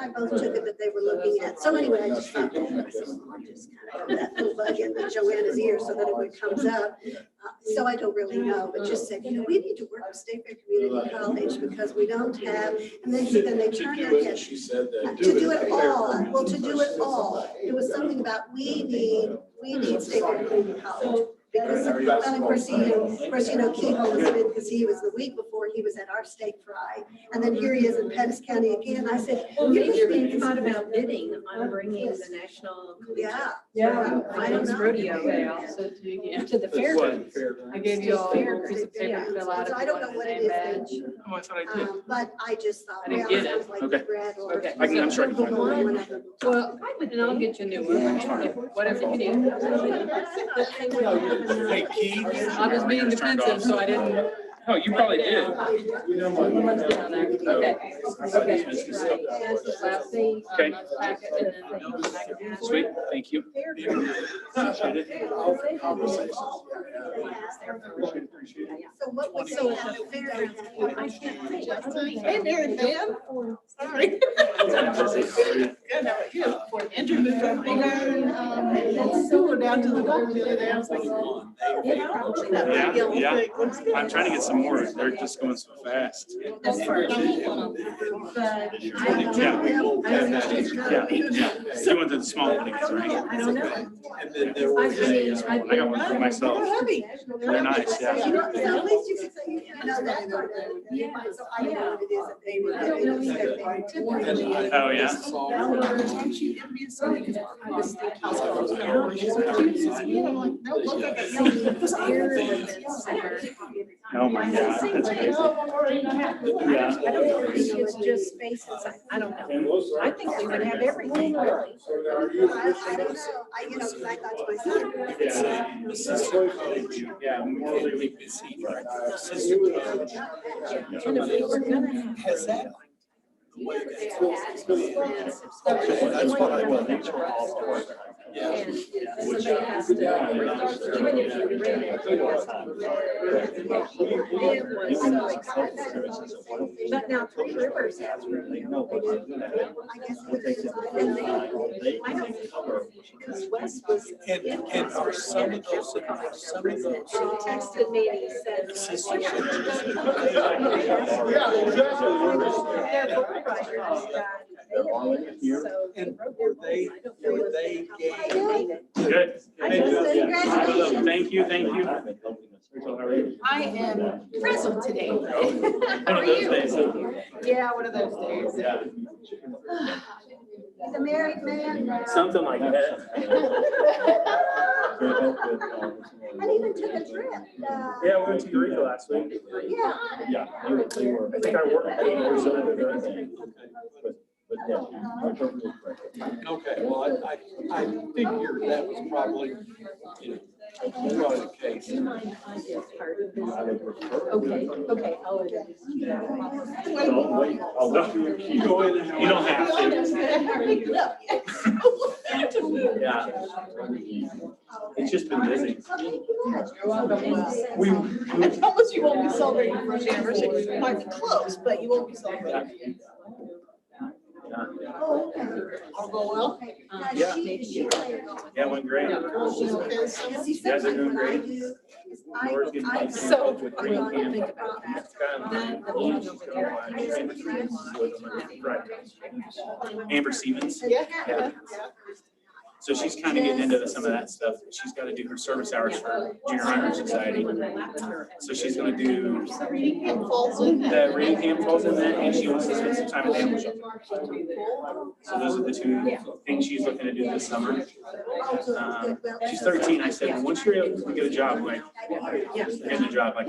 I both took it that they were looking at. So anyway, I just thought, oh, I said, well, I'll just kind of put that little bug in Joanna's ear so that when it comes up. So I don't really know, but just said, we need to work with State Fair Community College because we don't have, and then they turned their head to do it all. Well, to do it all. It was something about we need State Fair Community College. Because, and of course, Keyhole was in because he was the week before he was at our state fry. And then here he is in Pettis County again. I said, well, maybe we thought about bidding on bringing the national. Yeah. I don't know. Rodeo day also to the fair. I gave you all a piece of paper to fill out. So I don't know what it is. Oh, I thought I did. But I just thought, I didn't get it. sounds like Okay. Brad or. Okay. I'm sure I can find it. Well, and I'll get you a new one, whatever you need. Hey, Keith. I was being defensive, so I didn't. Oh, you probably did. Okay. Sweet, thank you. So what was so at the fair? I can't think. Hey, Mary Van. Sorry. That's so down to the boat the other day. I was like, Yeah. I'm trying to get some more. They're just going so fast. But Yeah. You went to the small ones, right? I don't know. I got one for myself. They're nice, yeah. So at least you could say you know that. So I don't know what it is that they were. Oh, yeah. Oh my God, that's crazy. Yeah. I don't know, it's just spaces, I don't know. I think we would have everything, really. I don't know. Because I thought to myself. Yeah, more really busy. And if we were gonna have. Has that? That's what I want. And somebody has to, even if you rent it. It was so expensive. But now Three Rivers has rodeo. I guess And they, I don't know, because Wes was. And are some of those, He texted me and he said. and were they gay? Good. Thank you. I am frazzled today. One of those days. Yeah, one of those days. Yeah. He's a married man. Something like that. And even took a trip. Yeah, we went to Eureka last week. Yeah. Yeah, they were. I think I worked 80% of the But yeah, you're perfectly correct. Okay, well, I figured that was probably, probably the case. Do you mind if I get part of this? Okay, I'll introduce you. Don't wait. I'll let you Go in. You don't have to. Yeah. It's just been busy. I promise you won't be celebrating your first anniversary. You might be close, but you won't be celebrating. All go well? Yeah. Yeah, it went great. You guys are doing great. So, With I green don't camp. think about that. It's kind of Then the one over there. Right. Amber Stevens. Yeah. So she's kind of getting into some of that stuff. She's got to do her service hours for Junior Honor Society. So she's going to do Reading camp falls in. the reading camp falls in that, and she wants to spend some time at the animal shelter. So those are the two things she's looking to do this summer. She's 13. I said, well, once you're able to get a job, like getting a job, like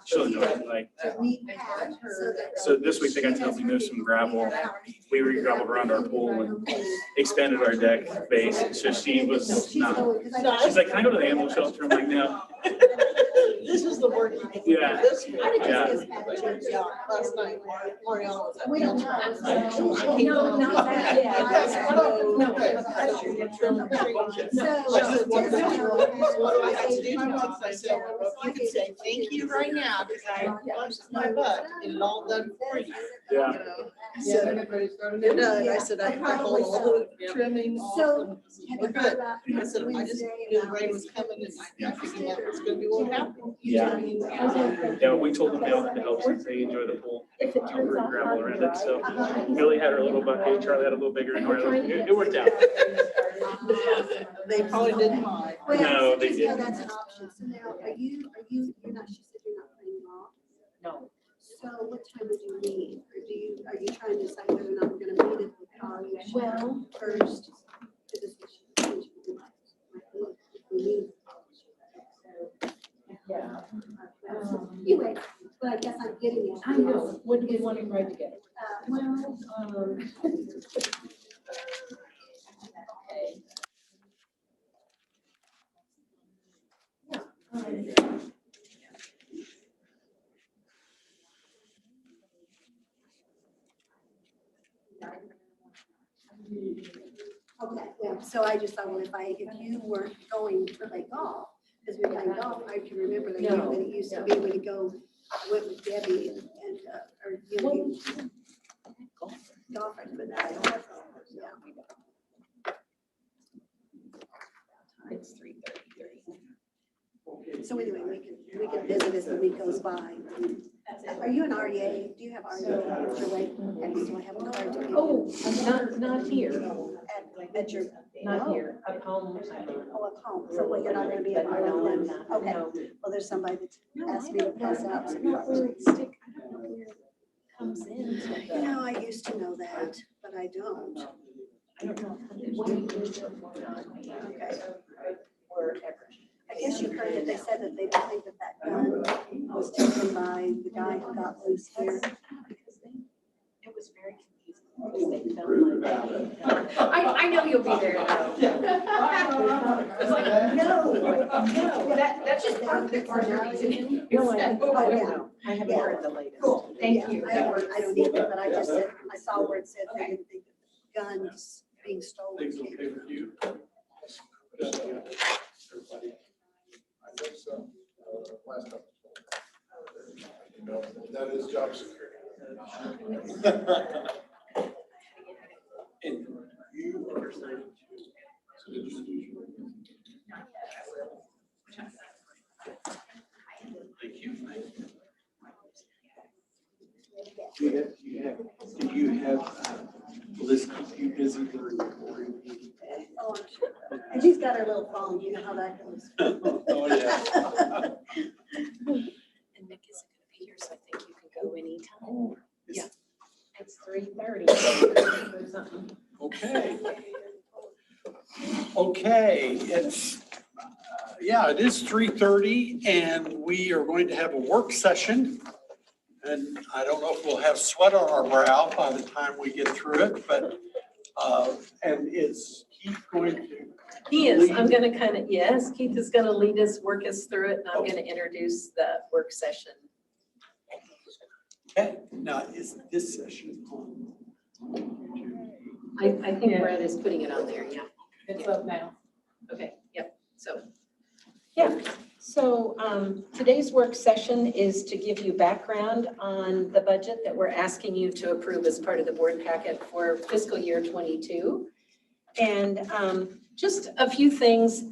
she'll enjoy it. Like, so this week they got to help me move some gravel. We re-gravelled around our pool and expanded our deck base. So she was not. She's like, can I go to the animal shelter? I'm like, no. this is the work you can do Yeah. this. I think Yeah. it's bad. Yeah, last night, Mariana was at. We don't know. No, not that, yeah. No. So what do I have to do now? I said, you can say thank you right now because I busted my butt to get it all done for you. Yeah. He said, "You're done." I said, I pulled all the trimming off. So, and We're good. I said, I just knew the rain was coming and I figured that was gonna be what happened. Yeah. Yeah, we told them now that it helps if they enjoy the pool. If it turns out. Gravel around it, so Billy had her little bucket, Charlie had a little bigger, and it worked out. They probably didn't mind. well, No, they so didn't. that's an option. So now, you're not, she said you're not playing golf. No. So what time would you need? Or are you trying to decide whether or not we're gonna meet it with Ari Well, first? To this issue? We need- yeah. Anyway, but I guess I'm getting it. I know. When do we want to ride together? Well, Okay. okay, yeah, so I just thought, well, if you weren't going to play golf, because we played golf, I can remember the year that it used to be when you go, I went with Debbie and, or, you know, golfers, but I don't, yeah. It's 3:33. So anyway, we can visit as the week goes by. Are you an REA? Do you have REA at your way? And so I have a card to give you. Oh, not here, At your. not here, at home. Oh, at home. So what, you're not gonna be at But REA no, I'm then? not. Okay. No. Well, there's somebody that's asked me to pass out some Not where cards. it's stick, I don't know where it comes in. You know, I used to know that, but I don't. I don't know if there's one here or not. Okay. Wherever. I guess you heard that they said that they don't think that that gun was taken by the guy who got loose here. It was very confusing. They felt like- I know you'll be there though. It's like, no, that's just perfect for your reason. No, I think- oh, yeah. I haven't heard the latest. Thank you. I don't either, but I just said, I saw where it said they didn't think that guns being stolen. Things okay with you? I think so. Last time. You know, that is job security. And you are signing. So did you- Thank you. Do you have, will this keep you busy during the board meeting? Oh, I'm sure. And she's got her little phone, you know how that goes. Oh, yeah. And Nick isn't gonna be here, so I think you can go anytime. Yeah. It's 3:30. Okay. Okay, it's, yeah, it is 3:30 and we are going to have a work session. And I don't know if we'll have sweat on our brow by the time we get through it, but, and is Keith going to? He is, I'm gonna kind of, yes, Keith is gonna lead us, work us through it, and I'm gonna introduce the work session. Okay, now is this session on? I think Brad is putting it on there, yeah. It's up now. Okay, yep, so. Yeah, so today's work session is to give you background on the budget that we're asking you to approve as part of the board packet for fiscal year 22. And just a few things.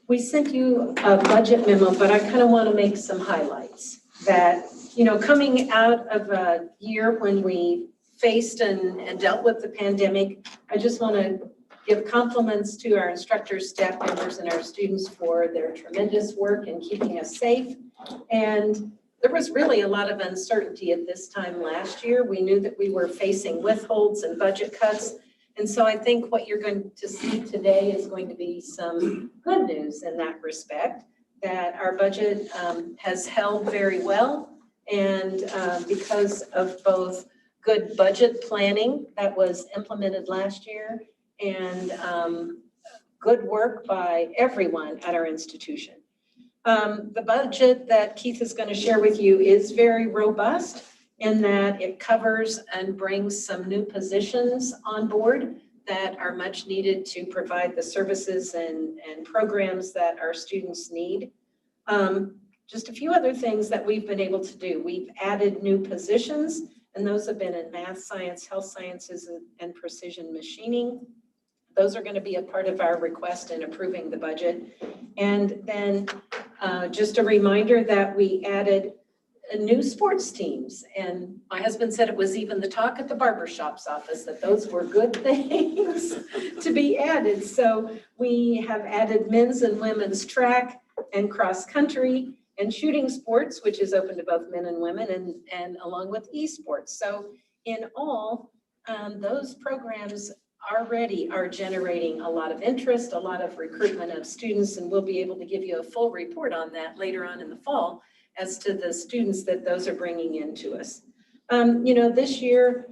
We sent you a budget memo, but I kind of want to make some highlights that, you know, coming out of a year when we faced and dealt with the pandemic, I just want to give compliments to our instructors, staff members, and our students for their tremendous work in keeping us safe. And there was really a lot of uncertainty at this time last year. We knew that we were facing withholds and budget cuts. And so I think what you're going to see today is going to be some good news in that respect, that our budget has held very well. And because of both good budget planning that was implemented last year and good work by everyone at our institution. The budget that Keith is going to share with you is very robust in that it covers and brings some new positions on board that are much needed to provide the services and programs that our students need. Just a few other things that we've been able to do. We've added new positions, and those have been in math, science, health sciences, and precision machining. Those are going to be a part of our request in approving the budget. And then just a reminder that we added new sports teams. And my husband said it was even the talk at the barbershop's office that those were good things to be added. So we have added men's and women's track and cross country and shooting sports, which is open to both men and women, and along with esports. So in all, those programs already are generating a lot of interest, a lot of recruitment of students, and we'll be able to give you a full report on that later on in the fall as to the students that those are bringing in to us. This year,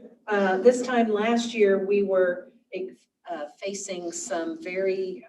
this time last year, we were facing some very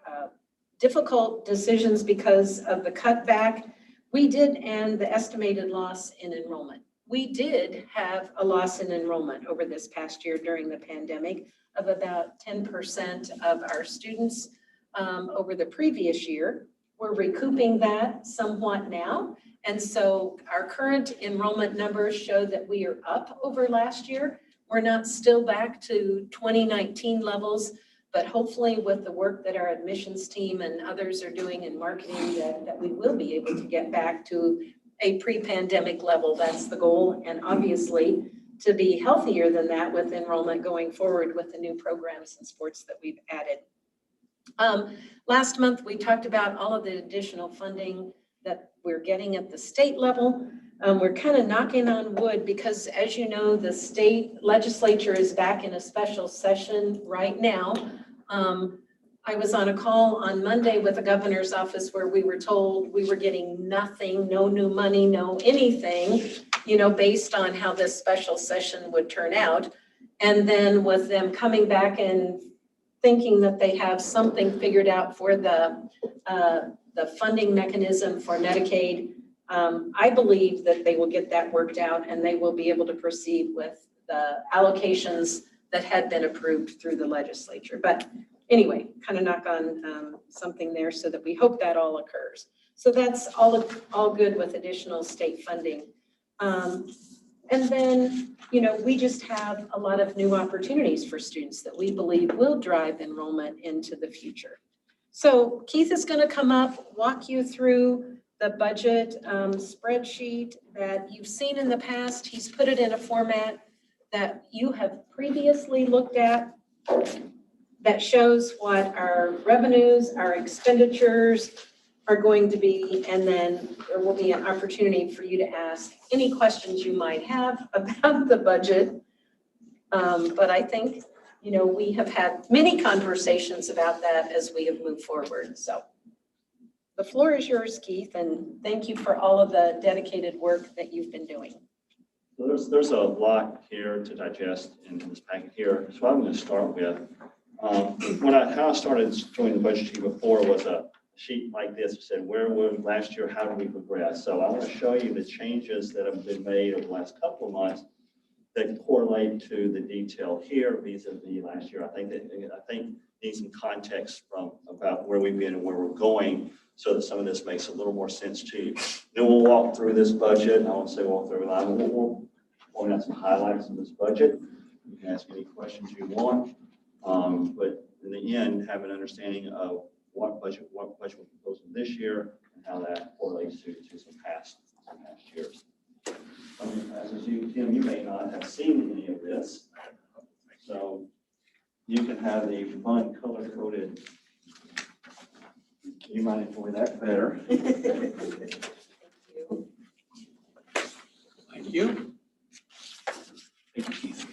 difficult decisions because of the cutback. We did end the estimated loss in enrollment. We did have a loss in enrollment over this past year during the pandemic of about 10% of our students over the previous year. We're recouping that somewhat now. And so our current enrollment numbers show that we are up over last year. We're not still back to 2019 levels, but hopefully with the work that our admissions team and others are doing in marketing that we will be able to get back to a pre-pandemic level. That's the goal. And obviously to be healthier than that with enrollment going forward with the new programs and sports that we've added. Last month, we talked about all of the additional funding that we're getting at the state level. We're kind of knocking on wood because, as you know, the state legislature is back in a special session right now. I was on a call on Monday with the governor's office where we were told we were getting nothing, no new money, no anything, based on how this special session would turn out. And then with them coming back and thinking that they have something figured out for the funding mechanism for Medicaid, I believe that they will get that worked out and they will be able to proceed with the allocations that had been approved through the legislature. But anyway, kind of knock on something there so that we hope that all occurs. So that's all good with additional state funding. And then, we just have a lot of new opportunities for students that we believe will drive enrollment into the future. So Keith is going to come up, walk you through the budget spreadsheet that you've seen in the past. He's put it in a format that you have previously looked at that shows what our revenues, our expenditures are going to be, and then there will be an opportunity for you to ask any questions you might have about the budget. But I think, we have had many conversations about that as we have moved forward. So the floor is yours, Keith, and thank you for all of the dedicated work that you've been doing. There's a lot here to digest in this packet here. So I'm going to start with, when I kind of started doing the budget sheet before was a sheet like this. It said, where were we last year? How did we progress? So I want to show you the changes that have been made over the last couple of months that correlate to the detail here vis-a-vis last year. I think need some context about where we've been and where we're going so that some of this makes a little more sense to you. Then we'll walk through this budget. I won't say walk through it. We'll point out some highlights of this budget. You can ask any questions you want. But in the end, have an understanding of what budget we're proposing this year and how that correlates to some past years. As Tim, you may not have seen any of this, so you can have the fun color-coded. You might enjoy that better. Thank you. Thank you, Keith.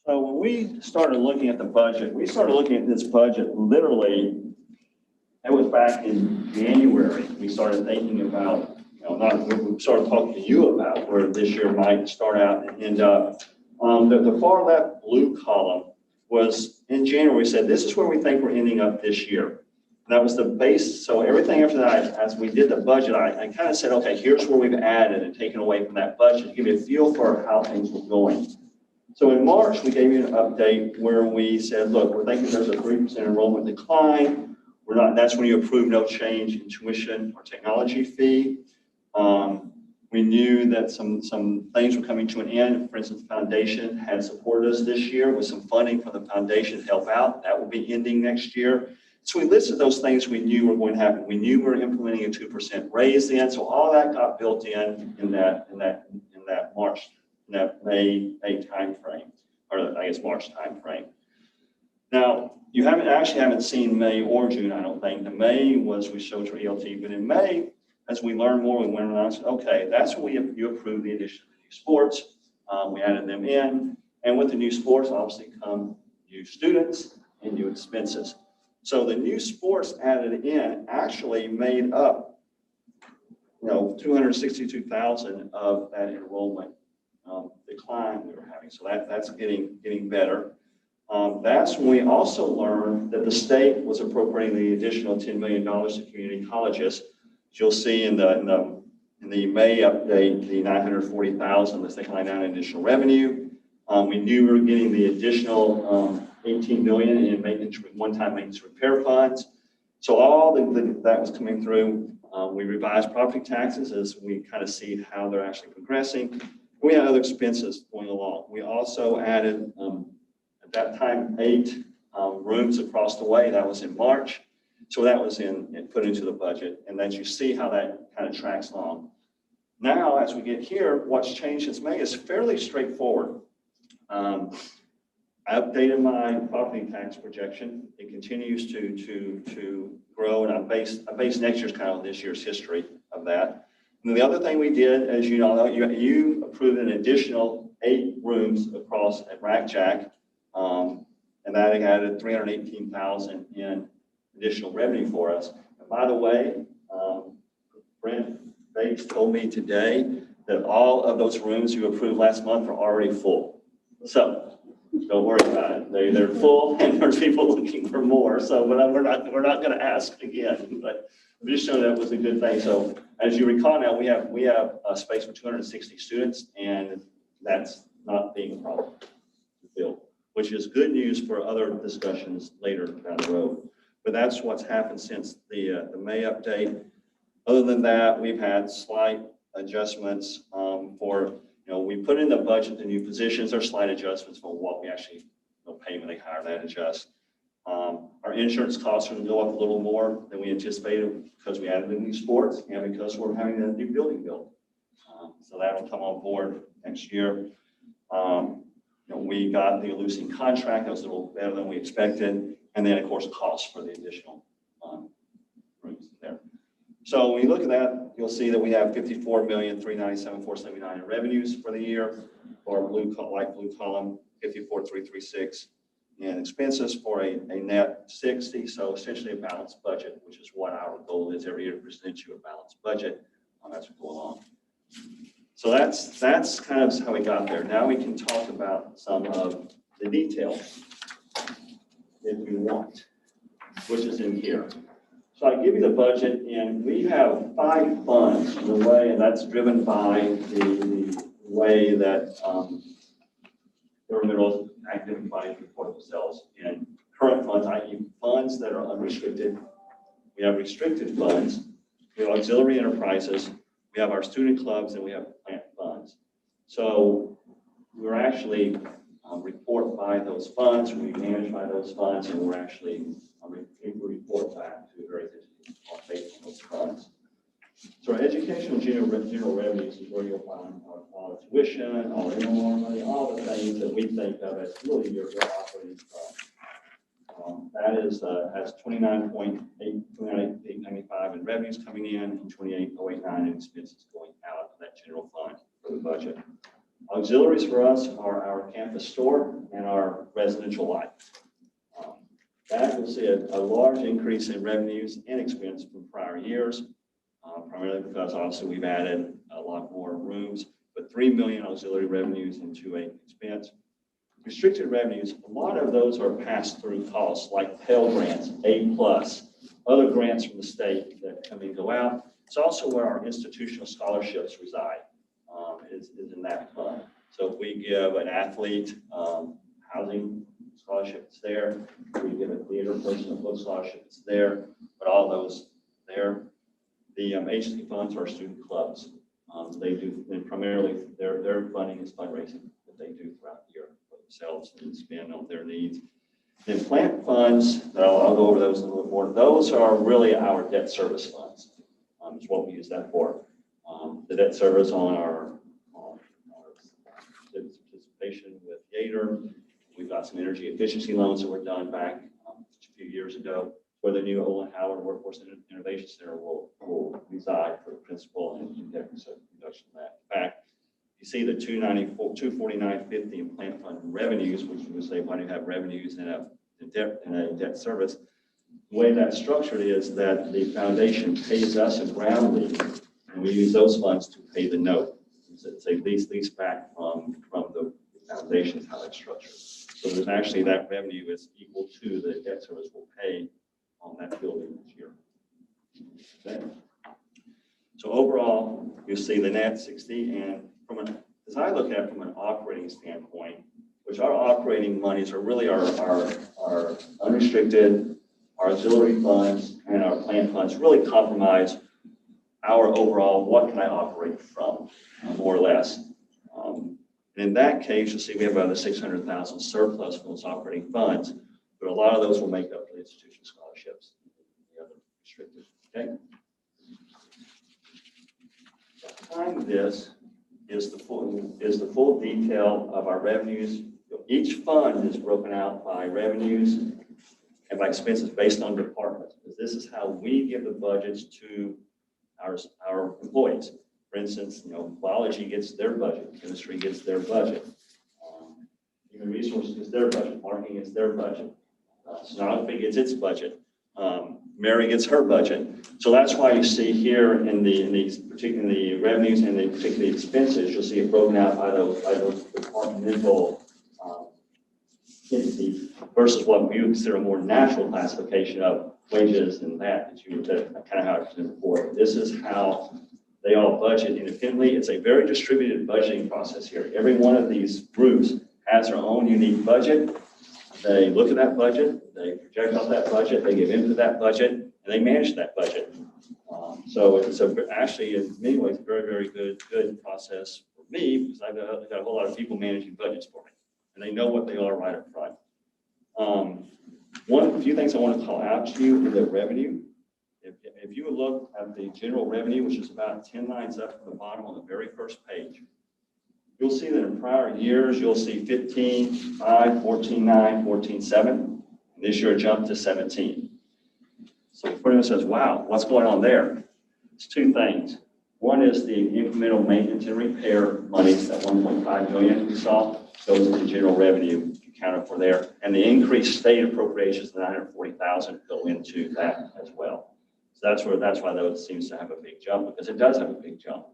So when we started looking at the budget, we started looking at this budget literally, it was back in January. We started thinking about, we started talking to you about where this year might start out and end up. The far left blue column was in January, we said, this is where we think we're ending up this year. that was the base. So everything after that, as we did the budget, I kind of said, okay, here's where we've added and taken away from that budget to give you a feel for how things were going. So in March, we gave you an update where we said, look, we're thinking there's a 3% enrollment decline. We're not, that's when you approve no change in tuition or technology fee. We knew that some things were coming to an end. For instance, the foundation had supported us this year with some funding from the foundation to help out. That will be ending next year. So we listed those things we knew were going to happen. We knew we were implementing a 2% raise then. So all that got built in that March, in that May timeframe, or I guess March timeframe. Now, you haven't seen May or June, I don't think. The May was we showed your ELT, but in May, as we learned more, we went around and said, okay, that's when you approved the addition of the new sports. We added them in. And with the new sports, obviously come new students and new expenses. So the new sports added in actually made up, 262,000 of that enrollment decline we were having. So that's getting better. That's when we also learned that the state was appropriating the additional $10 million to community colleges. You'll see in the May update, the 940,000 that's declined down in additional revenue. We knew we were getting the additional 18 million in maintenance, one-time maintenance repair funds. So all that was coming through. We revised property taxes as we kind of see how they're actually progressing. We had other expenses going along. We also added, at that time, 8 rooms across the way. That was in March. So that was put into the budget. And then you see how that kind of tracks along. Now, as we get here, what's changed since May is fairly straightforward. I updated my property tax projection. It continues to grow, and I base next year's kind of this year's history of that. And the other thing we did, as you know, you approved an additional 8 rooms across at Rack Jack, and that added 318,000 in additional revenue for us. And by the way, Brent Bates told me today that all of those rooms you approved last month are already full. So don't worry about it. They're full, and there's people looking for more. So we're not going to ask again. But we just showed that was a good thing. So as you recall, now we have a space for 260 students, and that's not being a problem to fill, which is good news for other discussions later down the road. But that's what's happened since the May update. Other than that, we've had slight adjustments for. We put in the budget the new positions. There are slight adjustments for what we actually pay when they hire that adjust. Our insurance costs are going to go up a little more than we anticipated because we added the new sports and because we're having a new building built. So that'll come on board next year. We got the Elucine contract. That was a little better than we expected. And then, of course, costs for the additional rooms there. So when you look at that, you'll see that we have 54,397,479 in revenues for the year, or light blue column, 54,336 in expenses for a net 60. So essentially a balanced budget, which is what our goal is every year, to present you a balanced budget as we go along. So that's kind of how we got there. Now we can talk about some of the details if you want, which is in here. So I give you the budget, and we have 5 funds in the way, and that's driven by the way that governmental academic bodies report themselves in current funds, i.e. funds that are unrestricted. We have restricted funds, we have auxiliary enterprises, we have our student clubs, and we have plant funds. So we're actually report by those funds, we manage by those funds, and we're actually report back to various entities based on those funds. So our educational general revenues is where you'll find our tuition, our MMR money, all the things that we think of as really your operating costs. That is has 29.895 in revenues coming in and 28,089 in expenses going out of that general fund for the budget. Auxiliaries for us are our campus store and our residential life. That will see a large increase in revenues and expense from prior years, primarily because obviously we've added a lot more rooms, but 3 million auxiliary revenues and 2.8 expense. Restricted revenues, a lot of those are pass-through costs like Pell Grants, A+, other grants from the state that come and go out. It's also where our institutional scholarships reside, is in that fund. So if we give an athlete housing scholarship, it's there. If we give a theater person a book scholarship, it's there. But all those there. The agency funds are student clubs. They do, and primarily their funding is fundraising that they do throughout the year for themselves and spend on their needs. And plant funds, I'll go over those a little bit more. Those are really our debt service funds. Is what we use that for. The debt service on our participation with Gator. We've got some energy efficiency loans that were done back a few years ago, where the new Olin Howard Workforce Innovation Center will reside for the principal and debt reduction of that. In fact, you see the 249.50 in plant fund revenues, which we say why do you have revenues in a debt service? The way that's structured is that the foundation pays us a ground lease, and we use those funds to pay the note. It's a lease back from the foundation is how that's structured. So there's actually that revenue is equal to the debt service we'll pay on that building this year. Okay. So overall, you see the net 60, and as I look at it from an operating standpoint, which our operating monies are really our unrestricted, our auxiliary funds, and our plant funds really compromise our overall, what can I operate from, more or less. And in that case, you'll see we have about a 600,000 surplus from those operating funds, but a lot of those will make up for the institution scholarships, the other restricted, okay? Behind this is the full detail of our revenues. Each fund is broken out by revenues and by expenses based on departments, because this is how we give the budgets to our employees. For instance, biology gets their budget, chemistry gets their budget, human resources gets their budget, marketing gets their budget, sonography gets its budget, Mary gets her budget. So that's why you see here in the revenues and the particularly expenses, you'll see it broken out by those departmental entities versus what we would consider a more natural classification of wages and that you were kind of how it's before. This is how they all budget independently. It's a very distributed budgeting process here. Every one of these groups has their own unique budget. They look at that budget, they project off that budget, they give input to that budget, and they manage that budget. So it's actually, in many ways, very, very good process for me, because I've got a whole lot of people managing budgets for me, and they know what they are right up front. A few things I want to call out to you is the revenue. If you look at the general revenue, which is about 10 lines up from the bottom on the very first page, you'll see that in prior years, you'll see 15.5, 14.9, 14.7, and this year it jumped to 17. So pretty much says, wow, what's going on there? It's two things. One is the incremental maintenance and repair monies, that 1.5 million we saw, goes into general revenue accounted for there, and the increased state appropriations, the 940,000, go into that as well. So that's why those seems to have a big jump, because it does have a big jump.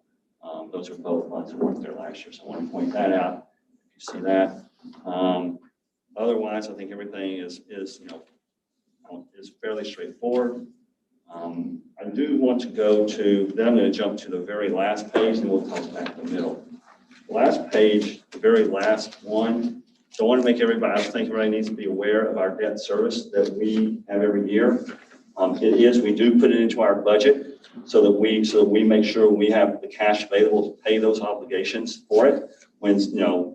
Those are both funds that weren't there last year, so I want to point that out. You see that. Otherwise, I think everything is fairly straightforward. I do want to go to, then I'm going to jump to the very last page, and we'll talk back in the middle. The last page, the very last one. So I want to make everybody, I think everybody needs to be aware of our debt service that we have every year. We do put it into our budget so that we make sure we have the cash available to pay those obligations for it. When,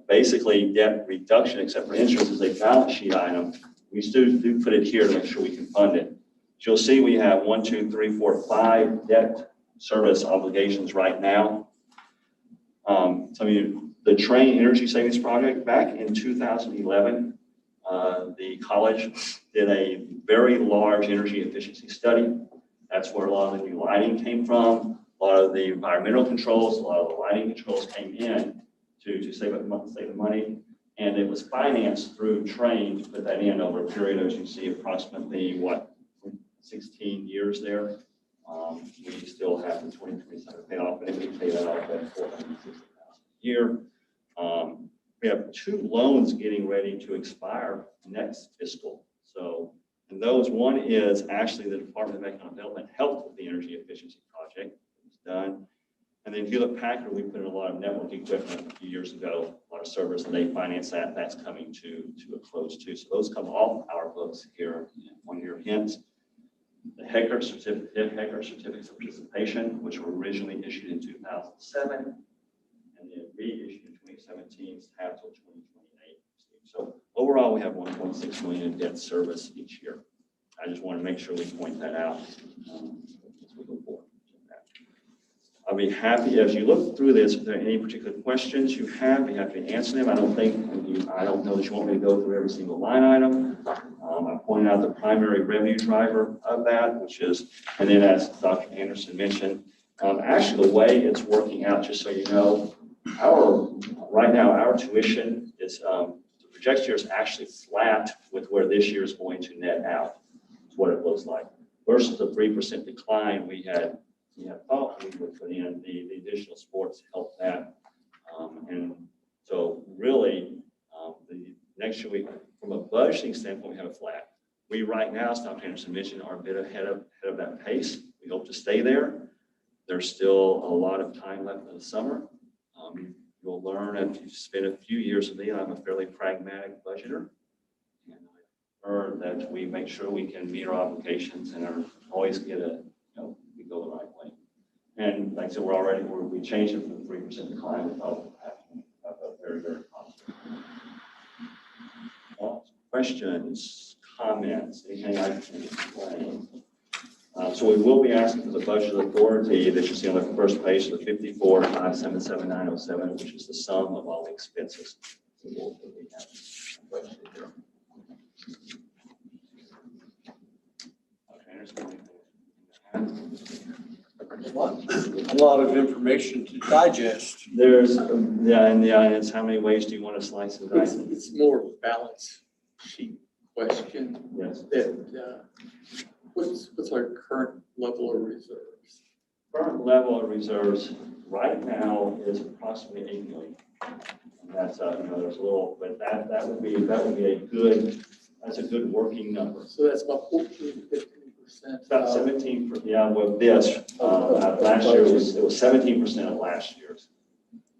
basically debt reduction, except for insurance, is a balance sheet item. We still do put it here to make sure we can fund it. So you'll see we have 1, 2, 3, 4, 5 debt service obligations right now. Some of you, the Train Energy Savings Project, back in 2011, the college did a very large energy efficiency study. That's where a lot of the new lighting came from. A lot of the environmental controls, a lot of the lighting controls came in to save the money. And it was financed through Train to put that in over a period, as you see, approximately, 16 years there. We still have the 2027 paid off, and if we pay that off at $460,000 a year. We have 2 loans getting ready to expire next fiscal. So And those, one is actually the Department of Economic Development helped with the energy efficiency project. It was done. And then Hewlett Packard, we put in a lot of network equipment a few years ago, a lot of servers, and they financed that. That's coming to a close too. So those come off our books here in 1 year hence. The Hecker certificates of participation, which were originally issued in 2007, and then reissued in 2017, have till 2028. So overall, we have 1.6 million in debt service each year. I just want to make sure we point that out as we go forward. I'll be happy, as you look through this, if there are any particular questions you have, be happy to answer them. I don't know that you want me to go through every single line item. I pointed out the primary revenue driver of that, which is, and then as Dr. Anderson mentioned, actually the way it's working out, just so you know, right now our tuition is, the projected year is actually flat with where this year is going to net out, is what it looks like, versus the 3% decline we had thought we would put in. The additional sports help that. And so really, the next year, from a budgeting standpoint, we have a flat. We right now, as Dr. Anderson mentioned, are a bit ahead of that pace. We hope to stay there. There's still a lot of time left in the summer. You'll learn if you spend a few years with me, I'm a fairly pragmatic budgeter. And I learned that we make sure we can meet our obligations and always get we go the right way. And like I said, we changed it from 3% decline without having a very, very positive. Questions, comments, anything I can explain? So we will be asking for the budget authority that you see on the first page of the 54,577,907, which is the sum of all the expenses. So we'll have a budget here. Okay, there's anything. A lot of information to digest. There's, and it's how many ways do you want to slice and dice it? It's more of a balance sheet question. Yes. That, what's our current level of reserves? Current level of reserves right now is approximately 8 million. And that's, there's a little, but that would be that's a good working number. So that's about 14 to 15%. It's about 17, well, this, last year it was 17% of last year's.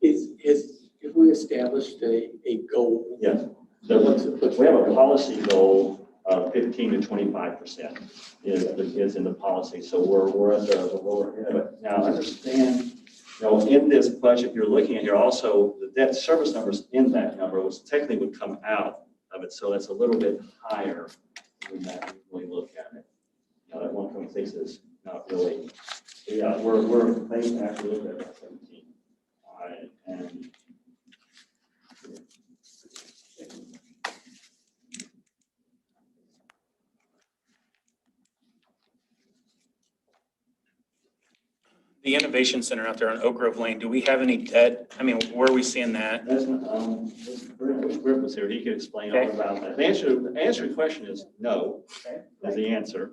Have we established a goal? Yes. What's We have a policy goal of 15 to 25% is in the policy. So we're at the lower end of it. Now understand, in this budget you're looking at here, also the debt service numbers in that number was technically would come out of it. So that's a little bit higher than that when we look at it. That 1.6 is not really, yeah, we're thinking actually look at that 17. And The Innovation Center out there on Oak Grove Lane, do we have any debt? I mean, where are we seeing that? that's Griff was here. He could explain all about that. The answer to your question is no, is the answer.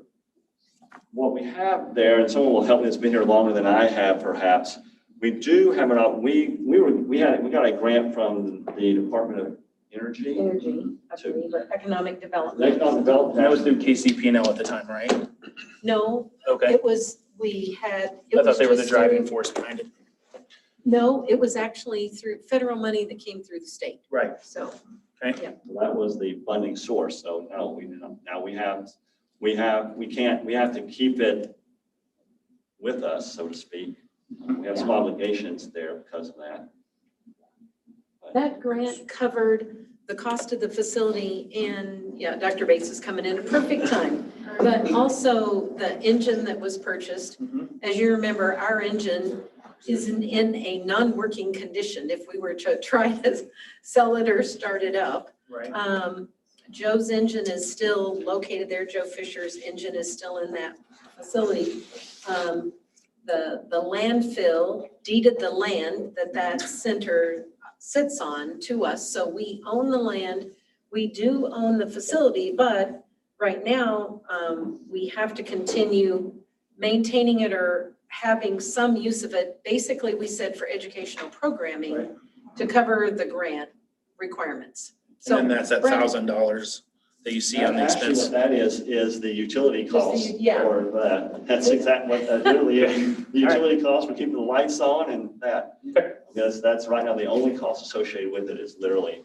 What we have there, and someone will help me that's been here longer than I have perhaps, we do have we got a grant from the Department of Energy. I believe, or economic development. Economic development. That was through KCP&L at the time, right? No, Okay. it was, we had. I thought they were the just driving through- force behind it. No, it was actually through federal money that came through the state. Right. So, That was the funding source. So no, we didn't. Now we have to keep it with us, so to speak. We have some obligations there because of that. that grant covered the cost of the facility and, yeah, Dr. Bates is coming in at a perfect time. But also the engine that was purchased. As you remember, our engine is in a non-working condition if we were to try to sell it or start it up. Right. Joe's engine is still located there. Joe Fisher's engine is still in that facility. The landfill deeded the land that center sits on to us. So we own the land. We do own the facility, but right now we have to continue maintaining it or having some use of it. Basically, we said for educational programming to cover the grant requirements. So And then that's at Brent- $1,000 that you see on the Actually, expense. what that is the utility Just the- costs yeah. for that. That's exactly what that really is. The utility costs for keeping the lights on and that. Because that's right now, the only cost associated with it is literally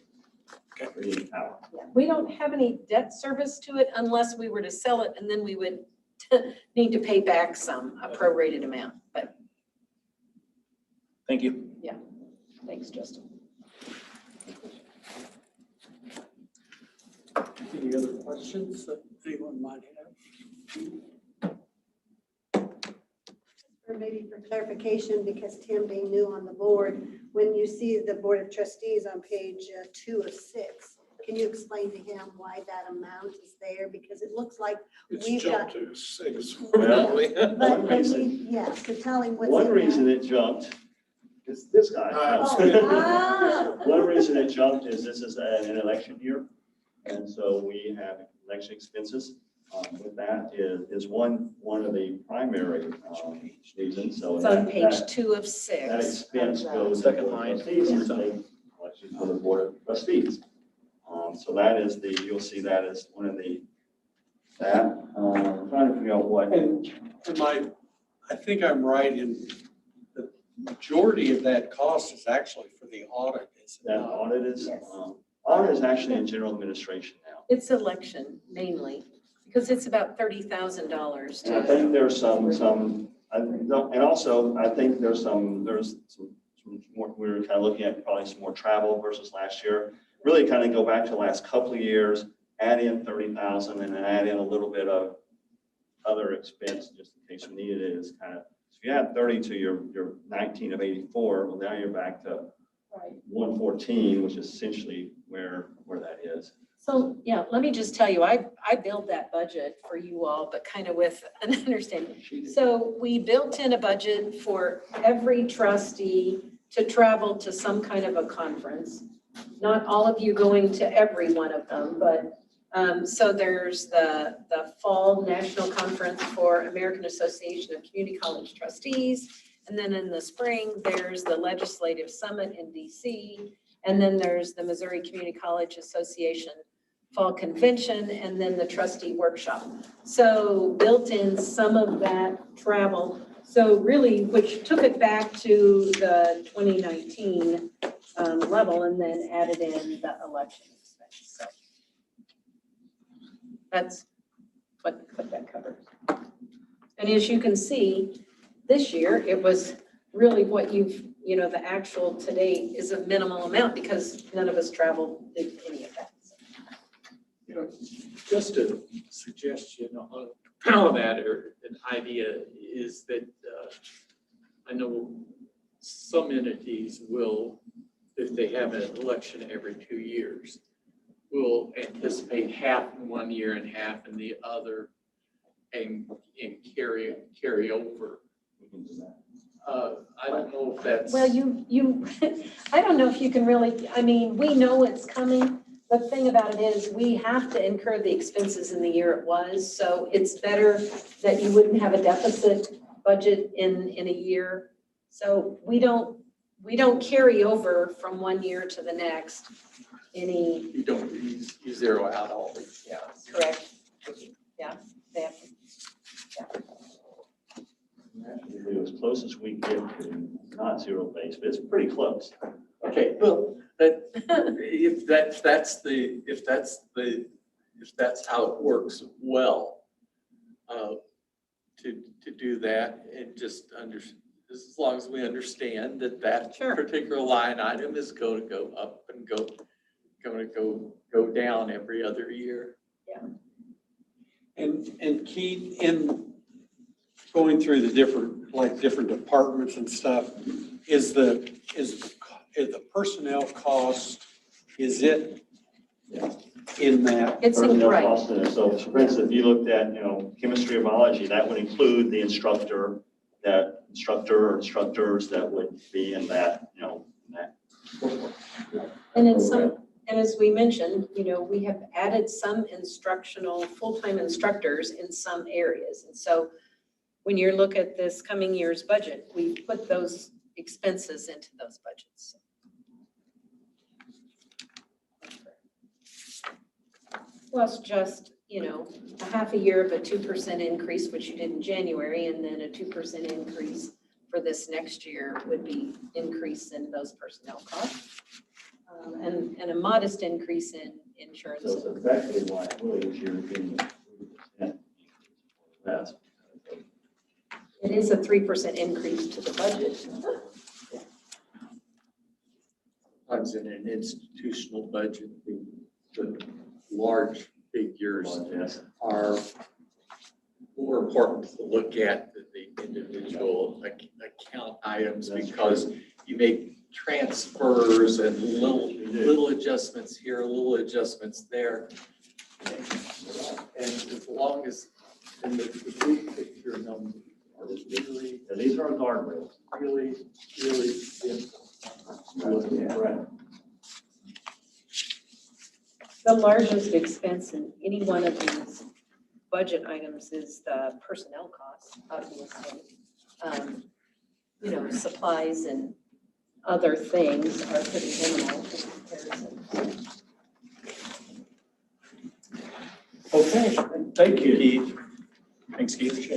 the power. Yeah. We don't have any debt service to it unless we were to sell it, and then we would need to pay back a prorated amount, but Thank you. thanks, Justin. Any other questions that anyone might have? Or maybe for clarification, because Tim being new on the board, when you see the Board of Trustees on page 2 of 6, can you explain to him why that amount is there? Because it looks like It's we've got. jumped to 6. Well, But reason- yeah, so tell him what's One in reason there. it jumped is this guy. Oh, One reason it jumped is this is an election year. And so we have election expenses. With that is one of the primary reasons. So It's on that- page that- 2 of That 6. expense goes. Second to the line. trustees and they elections for the board of trustees. So that is you'll see that as one of I'm trying to figure out what. And I think I'm right in the majority of that cost is actually for the audit. Is it That not? audit is, Yes. audit is actually in general administration now. It's election mainly, because it's about $30,000 And I to, think there's some, and also I think there's some more, we were kind of looking at probably some more travel versus last year. Really kind of go back to the last couple of years, add in 30,000 and then add in a little bit of other expense just in case you needed it. Is kind of, so you add 30 to your 19 of 84, well now you're back to 114, which is essentially where that is. so, yeah, let me just tell you, I build that budget for you all, but kind of with an understanding. So we built in a budget for every trustee to travel to some kind of a conference. Not all of you going to every one of them, but, so there's the Fall National Conference for American Association of Community College Trustees. And then in the spring, there's the Legislative Summit in DC. And then there's the Missouri Community College Association Fall Convention, and then the trustee workshop. So built in some of that travel. So really, which took it back to the 2019 level and then added in the election expense. So that's what that covers. And as you can see, this year, it was really what the actual to date is a minimal amount because none of us traveled, did any of that. Just a suggestion on that, or an idea, is that I know some entities will, if they have an election every 2 years, will anticipate half in 1 year and half in the other and carry over. I don't know if that's. Well, you, I don't know if you can really, I mean, we know it's coming. The thing about it is we have to incur the expenses in the year it was. So it's better that you wouldn't have a deficit budget in a year. So we don't carry over from 1 year to the next any. You don't, you zero out all these, yeah. Correct. Yeah, they have to. Actually, as close as we get to not zero base, but it's pretty close. Okay, well, if that's how it works well, to do that and just as long as we understand that Sure. particular line item is going to go up and going to go down every other year. And Keith, in going through the different departments and stuff, is the personnel cost, is it in that? It's in, Personnel right. costs in it. So for instance, if you looked at, chemistry or biology, that would include the instructor, or instructors that would be in that, that. And in some, and as we mentioned, we have added some instructional, full-time instructors in some areas. And so when you look at this coming year's budget, we put those expenses into those budgets. plus just, a half a year of a 2% increase, which you did in January, and then a 2% increase for this next year would be increase in those personnel costs. And a modest increase in insurance. So it's effectively liability this year being 3% less. It is a 3% increase to the budget. Sometimes in an institutional budget, the large figures Yes. are more important to look at than the individual account items because you make transfers and little adjustments here, little adjustments there. And as long as, and the big picture numbers are really, And these are guardrails. really simple. Correct. The largest expense in any one of these budget items is the personnel costs, obviously. Supplies and other things are pretty minimal in comparison. Okay, thank you, Keith. Thanks, Keith.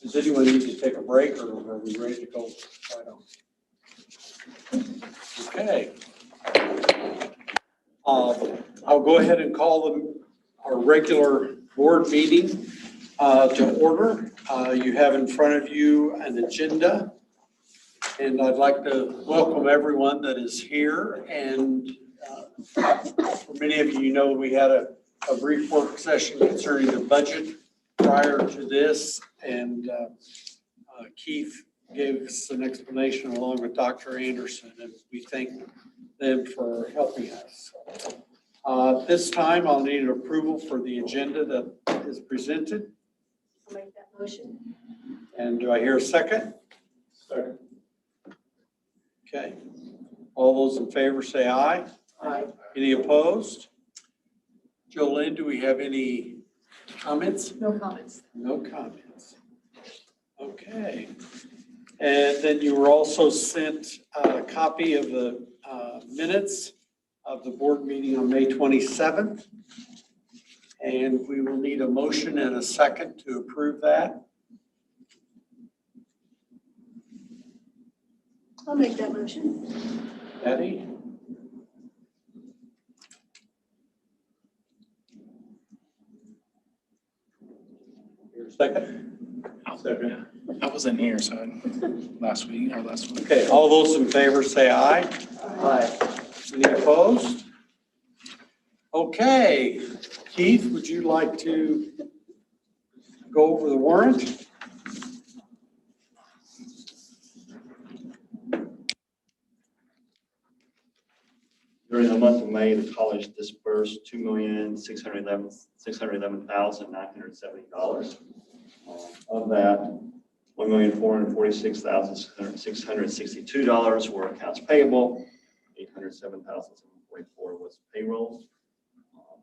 Does anyone need to take a break or are we ready to go? Okay. I'll go ahead and call our regular board meeting to order. You have in front of you an agenda, and I'd like to welcome everyone that is here. And for many of you, we had a brief work session concerning the budget prior to this, and Keith gave us an explanation along with Dr. Anderson, and we thank them for helping us. This time, I'll need an approval for the agenda that is presented. I'll make that motion. And do I hear a second? Second. Okay. All those in favor say aye. Aye. Any opposed? Jolene, do we have any comments? No comments. No comments. Okay. And then you were also sent a copy of the minutes of the board meeting on May 27th. And we will need a motion and a second to approve that. I'll make that motion. Patty? Your second? Second. I wasn't here, so last week. Okay, all those in favor say aye. Aye. Any opposed? Okay, Keith, would you like to go over the warrant? During the month of May, the college dispersed $2,611,970. Of that, $1,446,662 were accounts payable, $807,744 was payroll,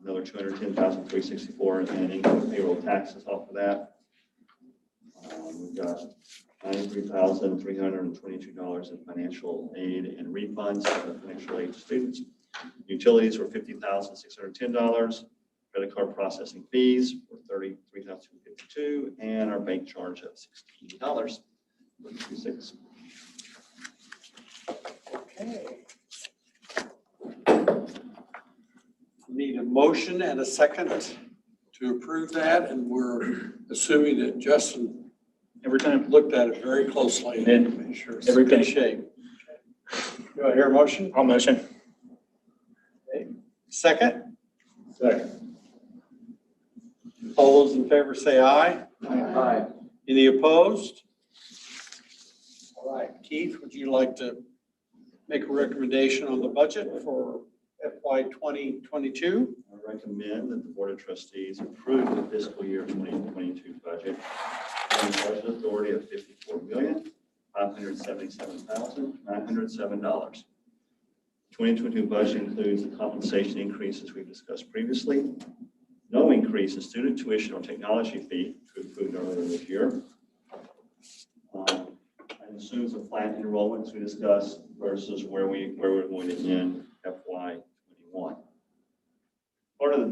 another $210,364 in income payroll taxes off of that. We've got $93,322 in financial aid and refunds for financial aid to students. Utilities were $50,610. Credit card processing fees were $33,252, and our bank charge of $16.36. Okay. Need a motion and a second to approve that, and we're assuming that Justin Every time. looked at it very closely. Did. Make sure it's Every in good penny. shape. Do I hear a motion? I'll motion. Second? Second. All those in favor say aye. Aye. Any opposed? All right, Keith, would you like to make a recommendation on the budget for FY 2022? I recommend that the Board of Trustees approve the fiscal year 2022 budget. And budget authority of $54,577,907. 2022 budget includes the compensation increases we've discussed previously. No increase in student tuition or technology fee, which we approved earlier this year. And assumes a flat enrollment as we discussed versus where we're going to end FY 21.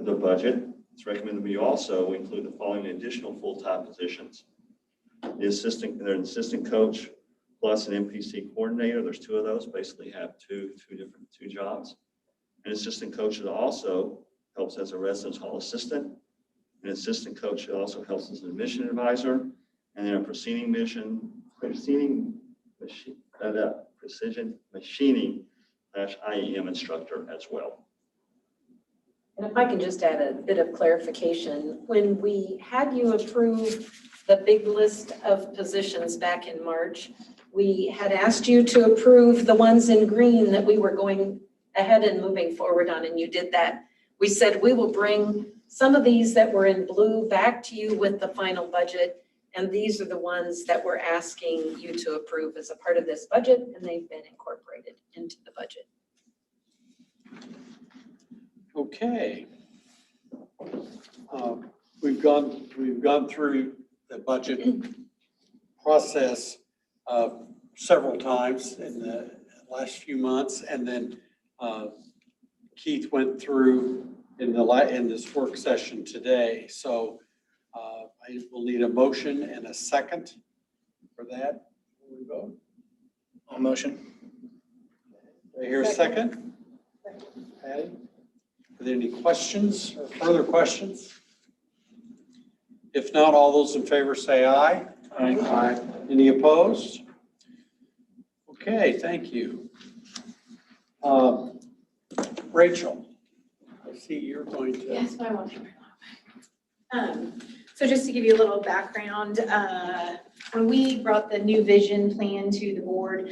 the budget, it's recommended we also include the following additional full-time positions. There's an assistant coach plus an MPC coordinator. There's two of those, basically have two jobs. An assistant coach that also helps as a residence hall assistant. An assistant coach that also helps as an admission advisor. And then a precision machining /IEM instructor as well. And if I can just add a bit of clarification, when we had you approve the big list of positions back in March, we had asked you to approve the ones in green that we were going ahead and moving forward on, and you did that. We said we will bring some of these that were in blue back to you with the final budget, and these are the ones that we're asking you to approve as a part of this budget, and they've been incorporated into the budget. Okay. We've gone through the budget process several times in the last few months, and then Keith went through in this work session today. So I will need a motion and a second for that before we vote. I'll motion. Do I hear a second? Patty? Are there any questions or further questions? If not, all those in favor say aye. Aye. Any opposed? Okay, thank you. Rachel, I see you're going to. Yes, but I won't take very long. So just to give you a little background, when we brought the new vision plan to the board,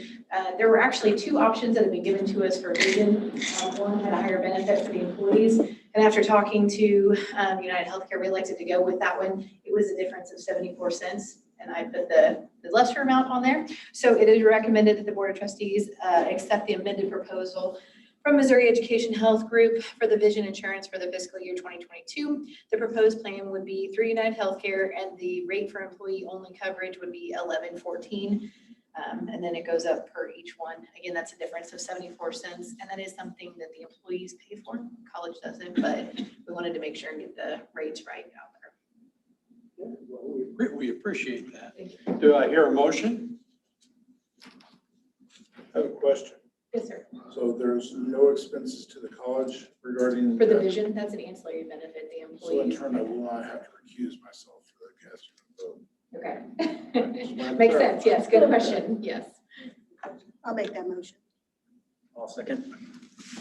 there were actually two options that had been given to us for vision. One had a higher benefit for the employees, and after talking to United Healthcare, we elected to go with that one. It was a difference of 74 cents, and I put the lesser amount on there. So it is recommended that the Board of Trustees accept the amended proposal from Missouri Education Health Group for the vision insurance for the fiscal year 2022. The proposed plan would be through United Healthcare, and the rate for employee-only coverage would be $11.14. And then it goes up per each one. Again, that's a difference of 74 cents, and that is something that the employees pay for. College doesn't, but we wanted to make sure and get the rates right out there. Well, we appreciate that. Do I hear a motion? I have a question. Yes, sir. So there's no expenses to the college regarding. For the that? vision, that's an ancillary benefit, the So in employees. turn, I will not have to recuse myself for the cast vote. Okay. Makes sense, yes, good question, yes. I'll make that motion. I'll second.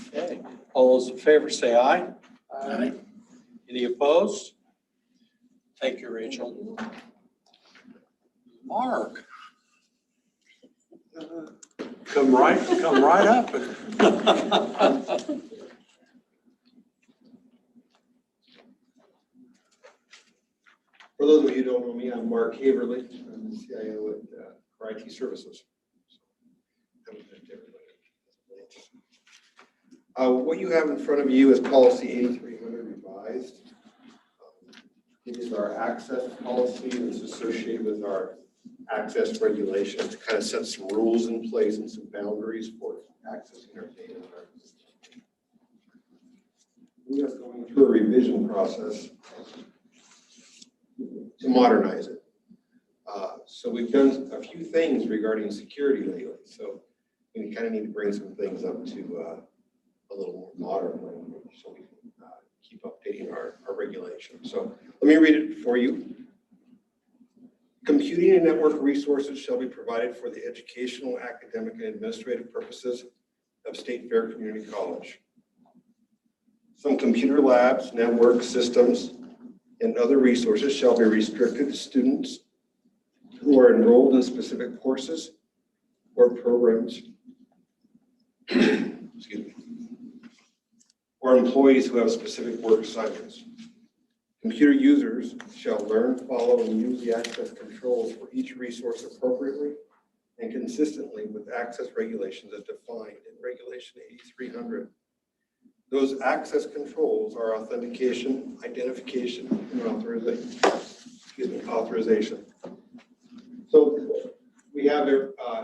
Okay, all those in favor say aye. Aye. Any opposed? Thank you, Rachel. Mark. Come right up. For those of you who don't know me, I'm Mark Haverly. I'm the CIO at for IT Services. Haven't met everybody. What you have in front of you is policy 8300 revised. It is our access policy that's associated with our access regulations to kind of set some rules in place and some boundaries for accessing our data. We are going through a revision process to modernize it. So we've done a few things regarding security lately. So we kind of need to bring some things up to a little more modern language so we can keep updating our regulations. So let me read it for you. Computing and network resources shall be provided for the educational, academic, and administrative purposes of State Fair Community College. Some computer labs, network systems, and other resources shall be restricted to students who are enrolled in specific courses or programs, excuse me, or employees who have specific work assignments. Computer users shall learn, follow, and use the access controls for each resource appropriately and consistently with access regulations as defined in Regulation 8300. Those access controls are authentication, identification, and authorization. So we have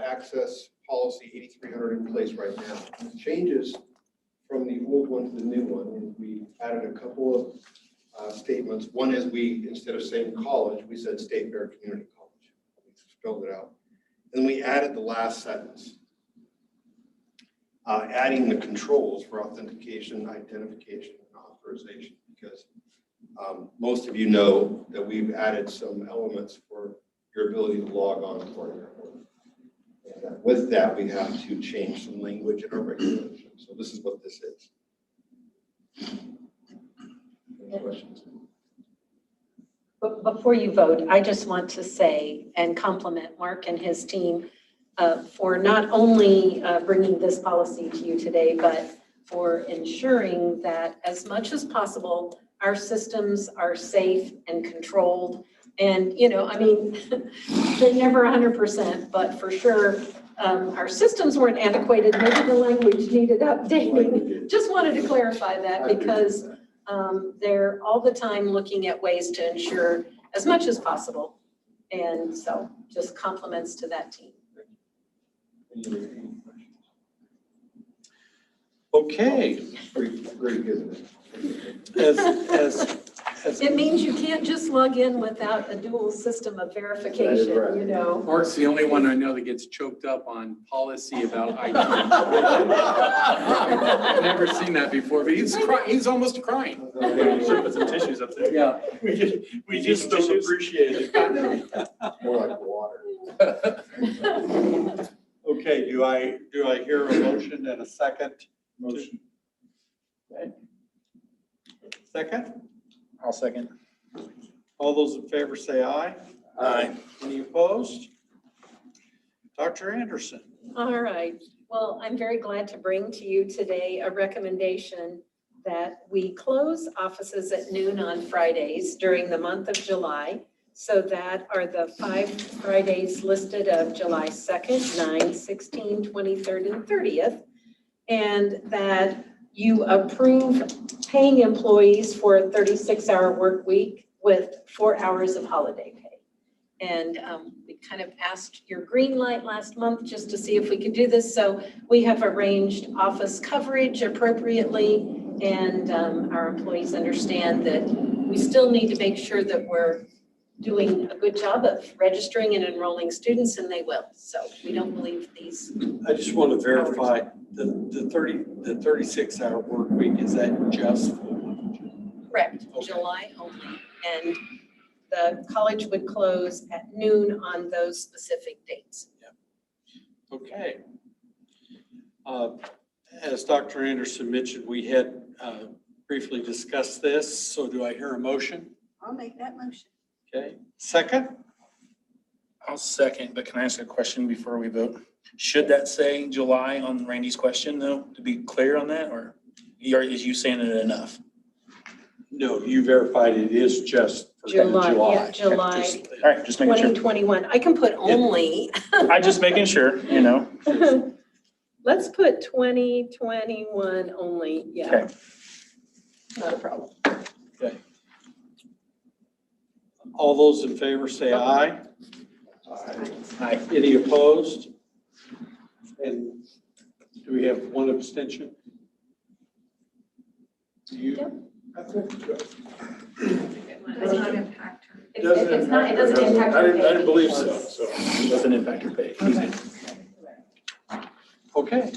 access policy 8300 in place right now. Changes from the old one to the new one, and we added a couple of statements. One is we, instead of saying college, we said State Fair Community College. We spelled it out. Then we added the last sentence, adding the controls for authentication, identification, and authorization, because most of you know that we've added some elements for your ability to log on to our network. And with that, we have to change some language in our regulation. So this is what this is. Any questions? But before you vote, I just want to say and compliment Mark and his team for not only bringing this policy to you today, but for ensuring that as much as possible, our systems are safe and controlled. And, you know, I mean, they're never 100%, but for sure, our systems weren't antiquated. Maybe the language needed updating. Just wanted to clarify that because they're all the time looking at ways to ensure as much as possible. And so just compliments to that team. Okay. Great, isn't it? It means you can't just log in without a dual system of verification, right. you know. Mark's the only one I know that gets choked up on policy about IT. I've never seen that before, but he's almost crying. Okay, should put some tissues up there. Yeah, we just don't appreciate it. More like water. Okay, do I hear a motion and a second? Motion. Okay. Second? I'll second. All those in favor say aye. Aye. Any opposed? Dr. Anderson. All right. Well, I'm very glad to bring to you today a recommendation that we close offices at noon on Fridays during the month of July. So that are the 5 Fridays listed of July 2nd, 9, 16, 23rd, and 30th. And that you approve paying employees for a 36-hour work week with 4 hours of holiday pay. And we kind of asked your green light last month just to see if we could do this. So we have arranged office coverage appropriately, and our employees understand that we still need to make sure that we're doing a good job of registering and enrolling students, and they will. So we don't believe these. I just want to verify the 36-hour work week, is that just for one? Correct, Okay. July only. And the college would close at noon on those specific dates. Okay. As Dr. Anderson mentioned, we had briefly discussed this, so do I hear a motion? I'll make that motion. Okay, second? I'll second, but can I ask a question before we vote? Should that say July on Randy's question though, to be clear on that, or is you saying it enough? No, you verified it is just for July, July. yeah, July Just- All right, just making sure. 2021. I can put only. I'm just making sure, you know. Let's put 2021 only, yeah. Okay. Not a problem. All those in favor say aye. Aye. Any opposed? And do we have one abstention? You? It's not, it doesn't impact I your didn't pay. believe so. It doesn't impact your pay. Okay.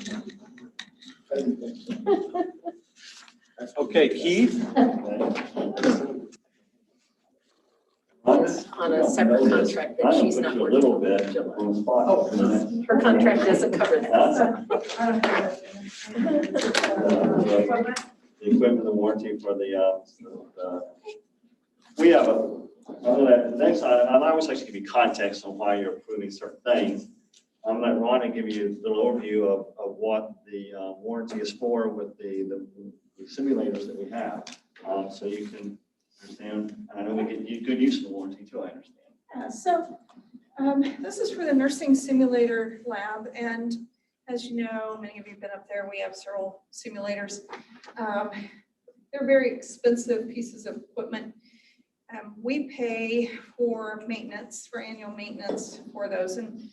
Okay, Keith? On a separate contract that she's not A working little on. bit July. on the spot tonight. Her contract doesn't cover that. The equipment, the warranty for we have next, I always like to give you context on why you're approving certain things. I'm going to let Ronnie give you a little overview of what the warranty is for with the simulators that we have. So you can understand, and I know we get good use of the warranty too, I understand. So this is for the nursing simulator lab, and as you know, many of you have been up there, we have several simulators. They're very expensive pieces of equipment. We pay for maintenance, for annual maintenance for those, and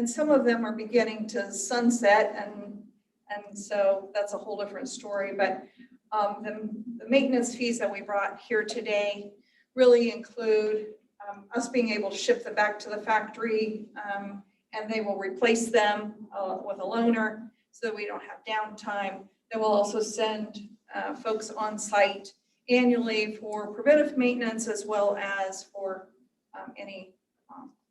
some of them are beginning to sunset, And so that's a whole different story, but the maintenance fees that we brought here today really include us being able to ship them back to the factory, and they will replace them with a loaner so that we don't have downtime. They will also send folks on site annually for preventive maintenance as well as for any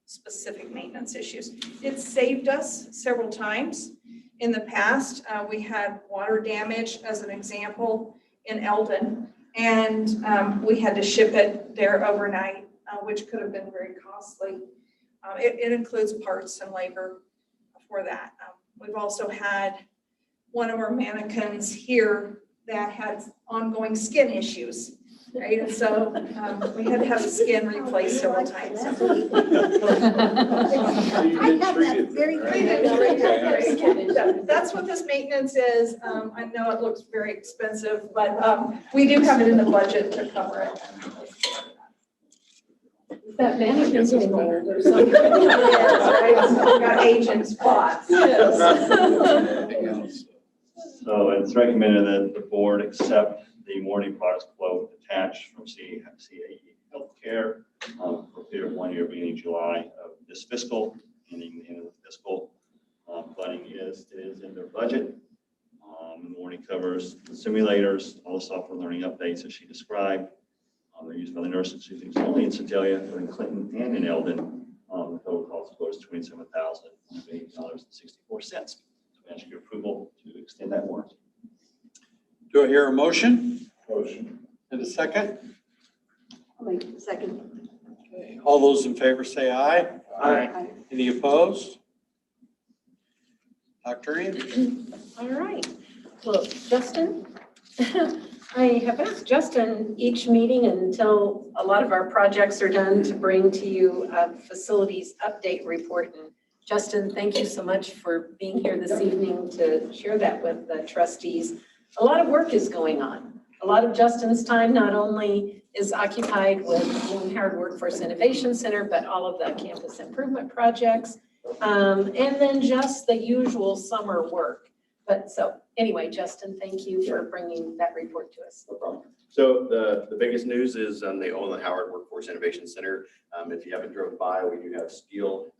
specific maintenance issues. It's saved us several times. In the past, we had water damage as an example in Eldon, and we had to ship it there overnight, which could have been very costly. It includes parts and labor for that. We've also had one of our mannequins here that had ongoing skin issues, right? And so we had to have the skin replaced several times. I have that very good. That's what this maintenance is. I know it looks very expensive, but we do have it in the budget to cover it. That mannequin's getting old or something. Got aging spots. So it's recommended that the board accept the warranty products quote attached from CAE Healthcare for a period of 1 year beginning July of this fiscal, ending the end of the fiscal. Funding is in their budget. The warranty covers the simulators, all the software learning updates that she described. They're used by the nurses using only in Sedalia, in Clinton, and in Eldon. The total cost was $27,008.64. So I ask your approval to extend that warranty. Do I hear a motion? Motion. And a second? I'll make a second. Okay. All those in favor say aye. Aye. Any opposed? Dr. Ian? All right. Well, Justin, I have asked Justin each meeting until a lot of our projects are done to bring to you a facilities update report. And Justin, thank you so much for being here this evening to share that with the trustees. A lot of work is going on. A lot of Justin's time not only is occupied with the Howard Workforce Innovation Center, but all of the campus improvement projects, and then just the usual summer work. But so anyway, Justin, thank you for bringing that report to us. No problem. So the biggest news is they own the Howard Workforce Innovation Center. If you haven't drove by, we do have steel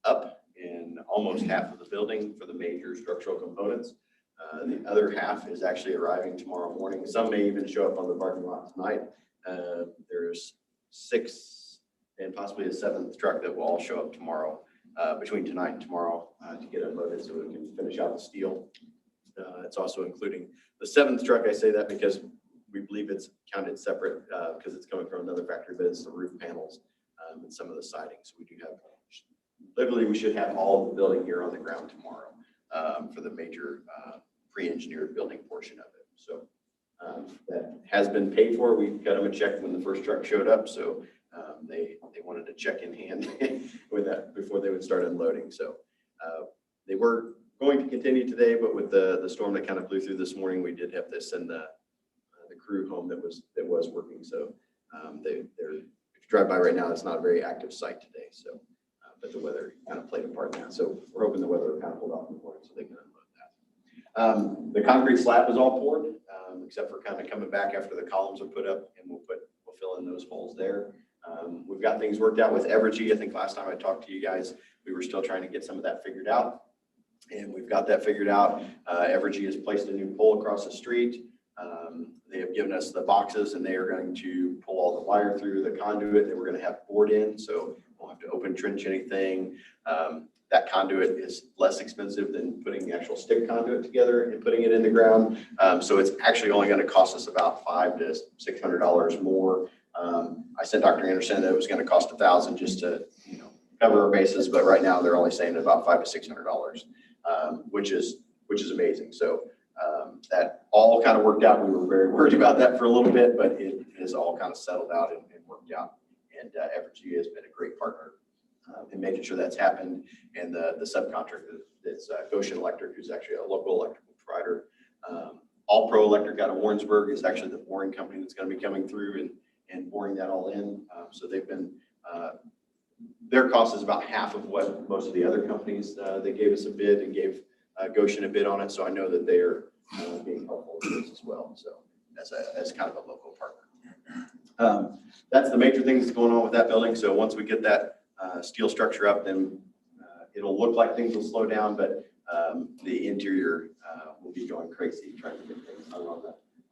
up in almost half of the building for the major structural components. The other half is actually arriving tomorrow morning. Some may even show up on the parking lot tonight. There's 6 and possibly a 7th truck that will all show up tomorrow, between tonight and tomorrow, to get unloaded so we can finish out the steel. It's also including the 7th truck. I say that because we believe it's counted separate because it's coming from another factory, but it's the roof panels and some of the siding. So we do have, literally we should have all of the building here on the ground tomorrow for the major pre-engineered building portion of it. So that has been paid for. We got them a check when the first truck showed up. So they wanted a check in hand with that before they would start unloading. So they were going to continue today, but with the storm that kind of blew through this morning, we did have to send the crew home that was working. So they're, if you drive by right now, it's not a very active site today. So, but the weather kind of played a part in that. So we're hoping the weather will kind of hold off in the morning so they can unload that. The concrete slab is all poured, except for kind of coming back after the columns are put up, and we'll fill in those holes there. We've got things worked out with Evergy. I think last time I talked to you guys, we were still trying to get some of that figured out. And we've got that figured out. Evergy has placed a new pole across the street. They have given us the boxes, and they are going to pull all the wire through the conduit that we're going to have bored in. So we'll have to open trench anything. That conduit is less expensive than putting the actual stick conduit together and putting it in the ground. So it's actually only going to cost us about $500 to $600 more. I sent Dr. Anderson that it was going to cost $1,000 just to, cover our bases, but right now they're only saying about $500 to $600, which is amazing. So that all kind of worked out. We were very worried about that for a little bit, but it has all kind of settled out and worked out. And Evergy has been a great partner in making sure that's happened. And the subcontractor is Goshen Electric, who's actually a local electrical provider. All Pro Electric out of Warrensburg is actually the boring company that's going to be coming through and boring that all in. So they've been, their cost is about half of what most of the other companies, they gave us a bid and gave Goshen a bit on it, so I know that they are being helpful with this as well. So as kind of a local partner. That's the major thing that's going on with that building. So once we get that steel structure up, then it'll look like things will slow down, but the interior will be going crazy trying to get things hung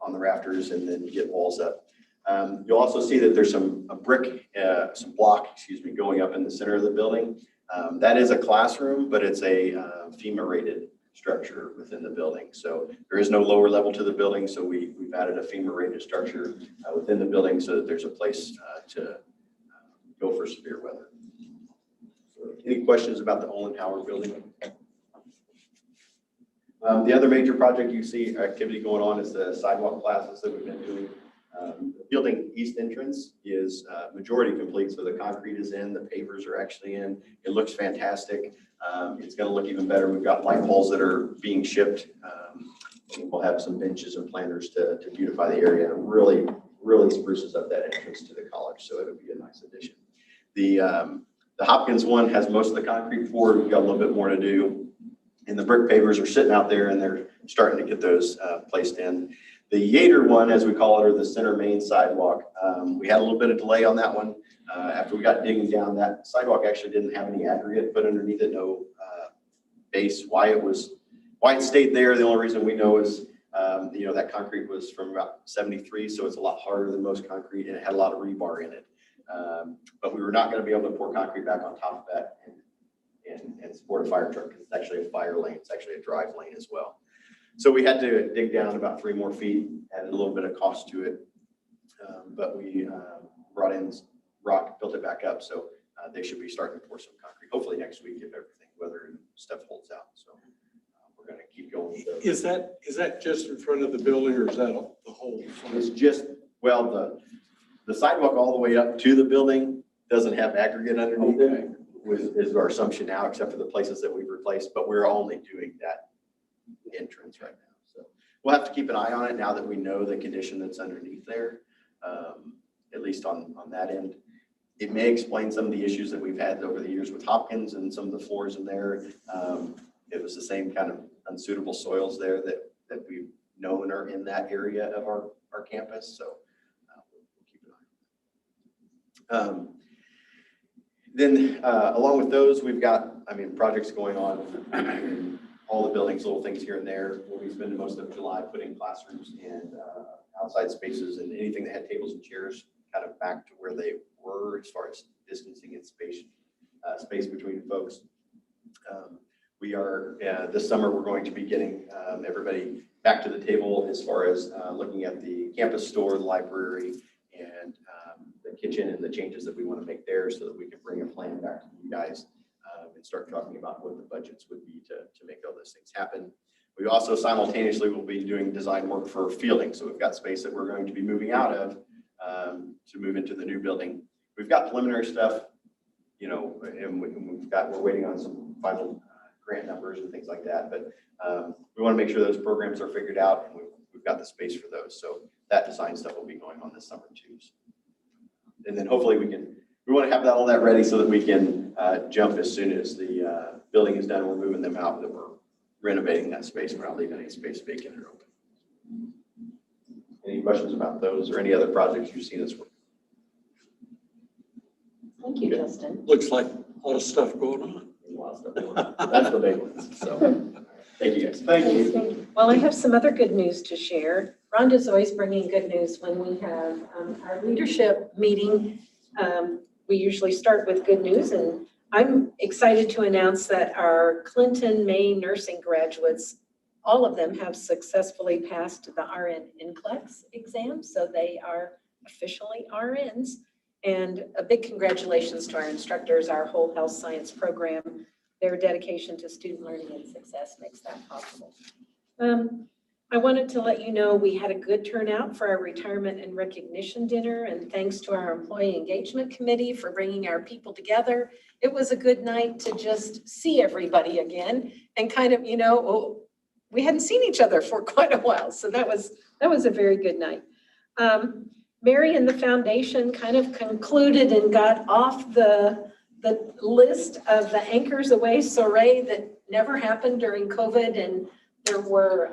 on the rafters and then get walls up. You'll also see that there's some block going up in the center of the building. That is a classroom, but it's a FEMA rated structure within the building. So there is no lower level to the building. So we've added a FEMA rated structure within the building so that there's a place to go for severe weather. So any questions about the Olin Howard building? The other major project you see activity going on is the sidewalk plazas that we've been doing. The building east entrance is majority complete, so the concrete is in, the pavers are actually in. It looks fantastic. It's going to look even better. We've got light poles that are being shipped. We'll have some benches and planters to beautify the area. It really spruces up that entrance to the college, so it'll be a nice addition. The Hopkins one has most of the concrete poured. We've got a little bit more to do. And the brick pavers are sitting out there and they're starting to get those placed in. The Yater one, as we call it, or the center main sidewalk, we had a little bit of delay on that one. After we got digging down, that sidewalk actually didn't have any aggregate put underneath it, no base. Why it stayed there, the only reason we know is, that concrete was from about 73, so it's a lot harder than most concrete, and it had a lot of rebar in it. But we were not going to be able to pour concrete back on top of that and support a fire truck, because it's actually a fire lane. It's actually a drive lane as well. So we had to dig down about 3 more feet, added a little bit of cost to it. But we brought in rock, built it back up. So they should be starting to pour some concrete, hopefully next week if everything, weather and stuff holds out. So we're going to keep going. Is that just in front of the building, or is that the whole? It's just, well, the sidewalk all the way up to the building doesn't have aggregate underneath it, is our assumption now, except for the places that we've replaced, but we're only doing that entrance right now. So we'll have to keep an eye on it now that we know the condition that's underneath there, at least on that end. It may explain some of the issues that we've had over the years with Hopkins and some of the floors in there. It was the same kind of unsuitable soils there that we've known are in that area of our campus. So we'll keep an eye on it. Then along with those, we've got, projects going on in all the buildings, little things here and there. We'll be spending most of July putting classrooms and outside spaces and anything that had tables and chairs kind of back to where they were as far as distancing and space between folks. We are, this summer, we're going to be getting everybody back to the table as far as looking at the campus store, the library, and the kitchen and the changes that we want to make there so that we can bring a plan back to you guys and start talking about what the budgets would be to make all those things happen. We also simultaneously will be doing design work for fielding. So we've got space that we're going to be moving out of to move into the new building. We've got preliminary stuff, and we're waiting on some final grant numbers and things like that. But we want to make sure those programs are figured out, and we've got the space for those. So that design stuff will be going on this summer too. And then hopefully we want to have all that ready so that we can jump as soon as the building is done. We're moving them out, that we're renovating that space. We're not leaving any space vacant or open. Any questions about those or any other projects you've seen us work? Thank you, Justin. Looks like a lot of stuff going on. A lot of stuff going on. That's the big ones. So thank you guys. Thank you. Well, I have some other good news to share. Rhonda's always bringing good news when we have our leadership meeting. We usually start with good news, and I'm excited to announce that our Clinton May nursing graduates, all of them have successfully passed the RN NCLEX exam, so they are officially RNs. And a big congratulations to our instructors, our whole health science program. Their dedication to student learning and success makes that possible. I wanted to let you know we had a good turnout for our retirement and recognition dinner, and thanks to our employee engagement committee for bringing our people together. It was a good night to just see everybody again and kind of, we hadn't seen each other for quite a while. So that was a very good night. Mary and the foundation kind of concluded and got off the list of the Anchors Away soiree that never happened during COVID, and there were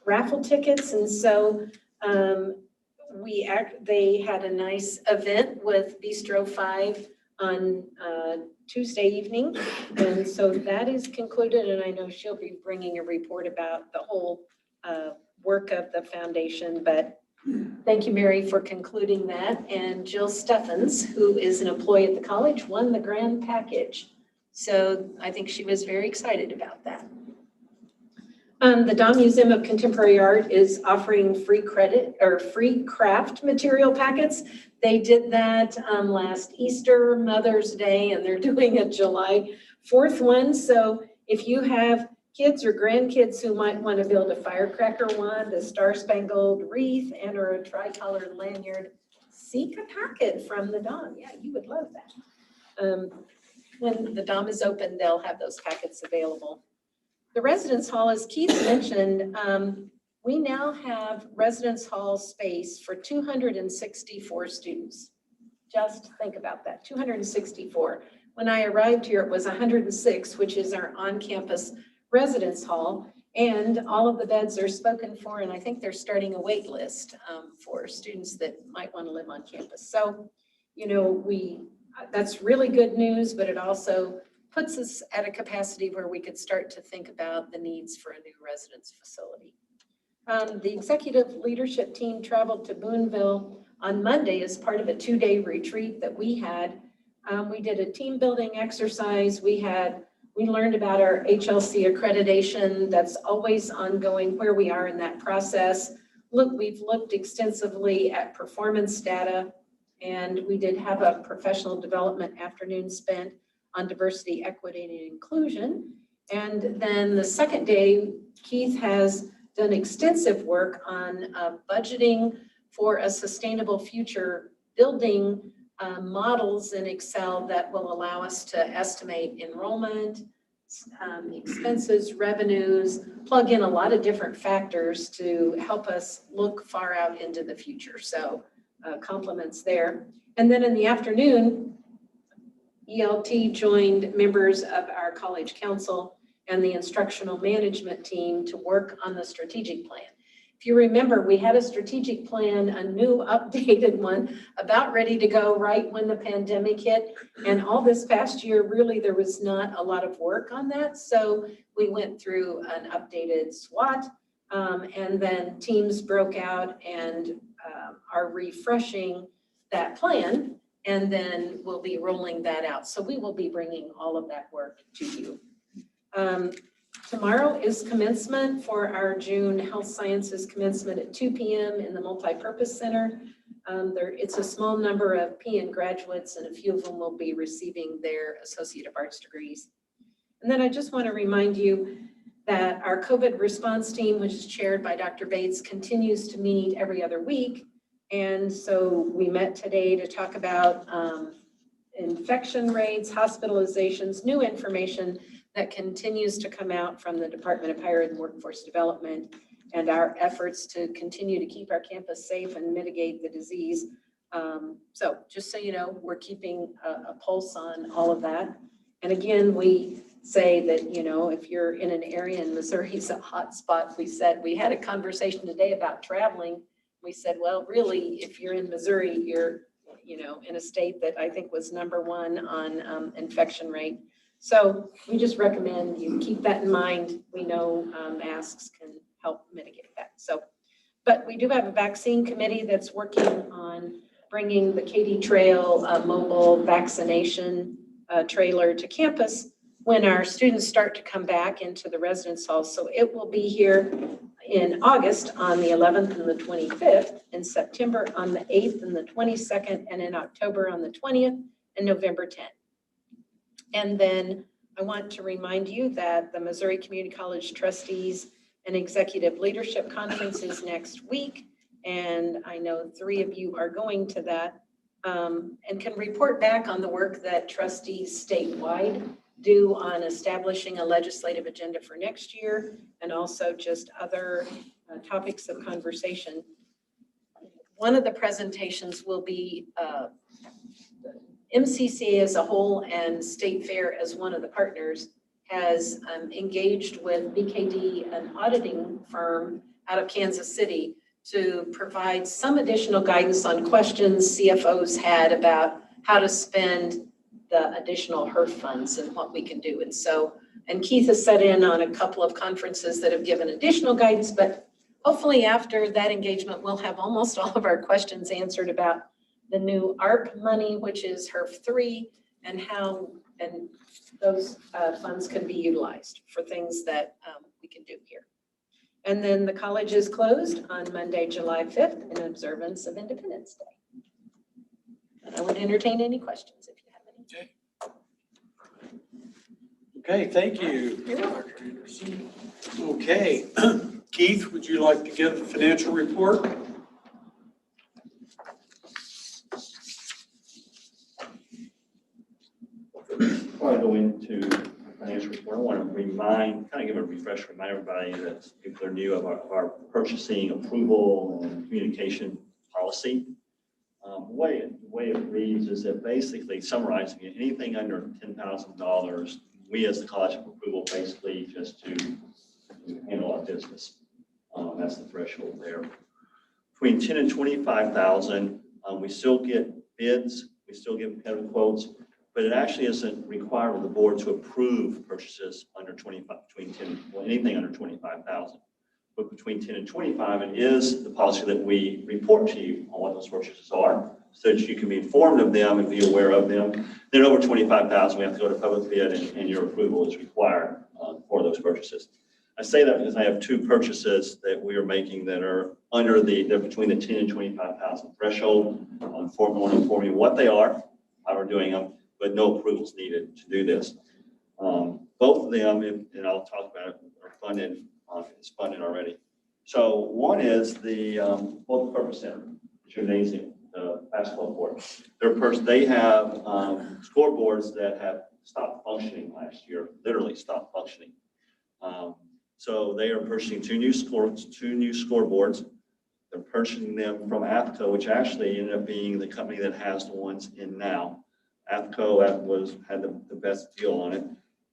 raffle tickets, and so they had a nice event with Bistro 5 on Tuesday evening, and so that is concluded, and I know she'll be bringing a report about the whole work of the foundation, but thank you, Mary, for concluding that. And Jill Steffens, who is an employee at the college, won the grand package. So I think she was very excited about that. The Dahm Museum of Contemporary Art is offering free credit or free craft material packets. They did that last Easter, Mother's Day, and they're doing a July 4th one. So if you have kids or grandkids who might want to build a firecracker wand, a star-spangled wreath, and or a tricolored lanyard, seek a packet from the Dahm. Yeah, you would love that. When the Dahm is open, they'll have those packets available. The residence hall, as Keith mentioned, we now have residence hall space for 264 students. Just think about that, 264. When I arrived here, it was 106, which is our on-campus residence hall, and all of the beds are spoken for, and I think they're starting a wait list for students that might want to live on campus. So, you know, that's really good news, but it also puts us at a capacity where we could start to think about the needs for a new residence facility. The executive leadership team traveled to Boonville on Monday as part of a 2-day retreat that we had. We did a team building exercise. We learned about our HLC accreditation that's always ongoing, where we are in that process. We've looked extensively at performance data, and we did have a professional development afternoon spent on diversity, equity, and inclusion. And then the second day, Keith has done extensive work on budgeting for a sustainable future, building models in Excel that will allow us to estimate enrollment, expenses, revenues, plug in a lot of different factors to help us look far out into the future. So compliments there. And then in the afternoon, ELT joined members of our college council and the instructional management team to work on the strategic plan. If you remember, we had a strategic plan, a new updated one, about ready to go right when the pandemic hit. And all this past year, really, there was not a lot of work on that. So we went through an updated SWOT, and then teams broke out and are refreshing that plan. And then we'll be rolling that out. So we will be bringing all of that work to you. Tomorrow is commencement for our June Health Sciences commencement at 2 p.m. in the Multipurpose Center. It's a small number of PN graduates, and a few of them will be receiving their Associate of Arts degrees. And then I just want to remind you that our COVID response team, which is chaired by Dr. Bates, continues to meet every other week. And so we met today to talk about infection rates, hospitalizations, new information that continues to come out from the Department of Higher Ed and Workforce Development, and our efforts to continue to keep our campus safe and mitigate the disease. So just so you know, we're keeping a pulse on all of that. And again, we say that, you know, if you're in an area in Missouri's a hot spot, we had a conversation today about traveling. We said, well, really, if you're in Missouri, you're, you know, in a state that I think was #1 on infection rate. So we just recommend you keep that in mind. We know masks can help mitigate that. So, but we do have a vaccine committee that's working on bringing the Katy Trail mobile vaccination trailer to campus when our students start to come back into the residence hall. So it will be here in August on the 11th and the 25th, in September on the 8th and the 22nd, and in October on the 20th and November 10th. And then I want to remind you that the Missouri Community College Trustees and Executive Leadership Conference is next week. And I know 3 of you are going to that and can report back on the work that trustees statewide do on establishing a legislative agenda for next year, and also just other topics of conversation. One of the presentations will be MCCA as a whole and State Fair as one of the partners has engaged with BKD, an auditing firm out of Kansas City, to provide some additional guidance on questions CFOs had about how to spend the additional HERF funds and what we can do. And Keith has set in on a couple of conferences that have given additional guidance, but hopefully after that engagement, we'll have almost all of our questions answered about the new ARP money, which is HERF 3, and how those funds can be utilized for things that we can do here. And then the college is closed on Monday, July 5th in observance of Independence Day. And I would entertain any questions if you have any. Okay, thank you, Dr. Anderson. Okay, Keith, would you like to give the financial report? Before I go into the financial report, I want to kind of give a refresher, remind everybody that if they're new of our purchasing approval and communication policy. The way it reads is that basically summarizing it, anything under $10,000, we as the college have approval basically just to handle our business. That's the threshold there. Between 10 and 25,000, we still get bids, we still get competitive quotes, but it actually isn't required of the board to approve purchases under 25, between 10, well, anything under 25,000. But between 10 and 25, it is the policy that we report to you on what those purchases are, so that you can be informed of them and be aware of them. Then over 25,000, we have to go to public bid, and your approval is required for those purchases. I say that because I have two purchases that we are making that are they're between the 10 and 25,000 threshold. I want to inform you what they are, how we're doing them, but no approvals needed to do this. Both of them, and I'll talk about it, are funded. It's funded already. So one is the multi-purpose center, gymnasium, the basketball court. They have scoreboards that have stopped functioning last year, literally stopped functioning. So they are purchasing two new scoreboards. They're purchasing them from AFCO, which actually ended up being the company that has the ones in now. AFCO had the best deal on it.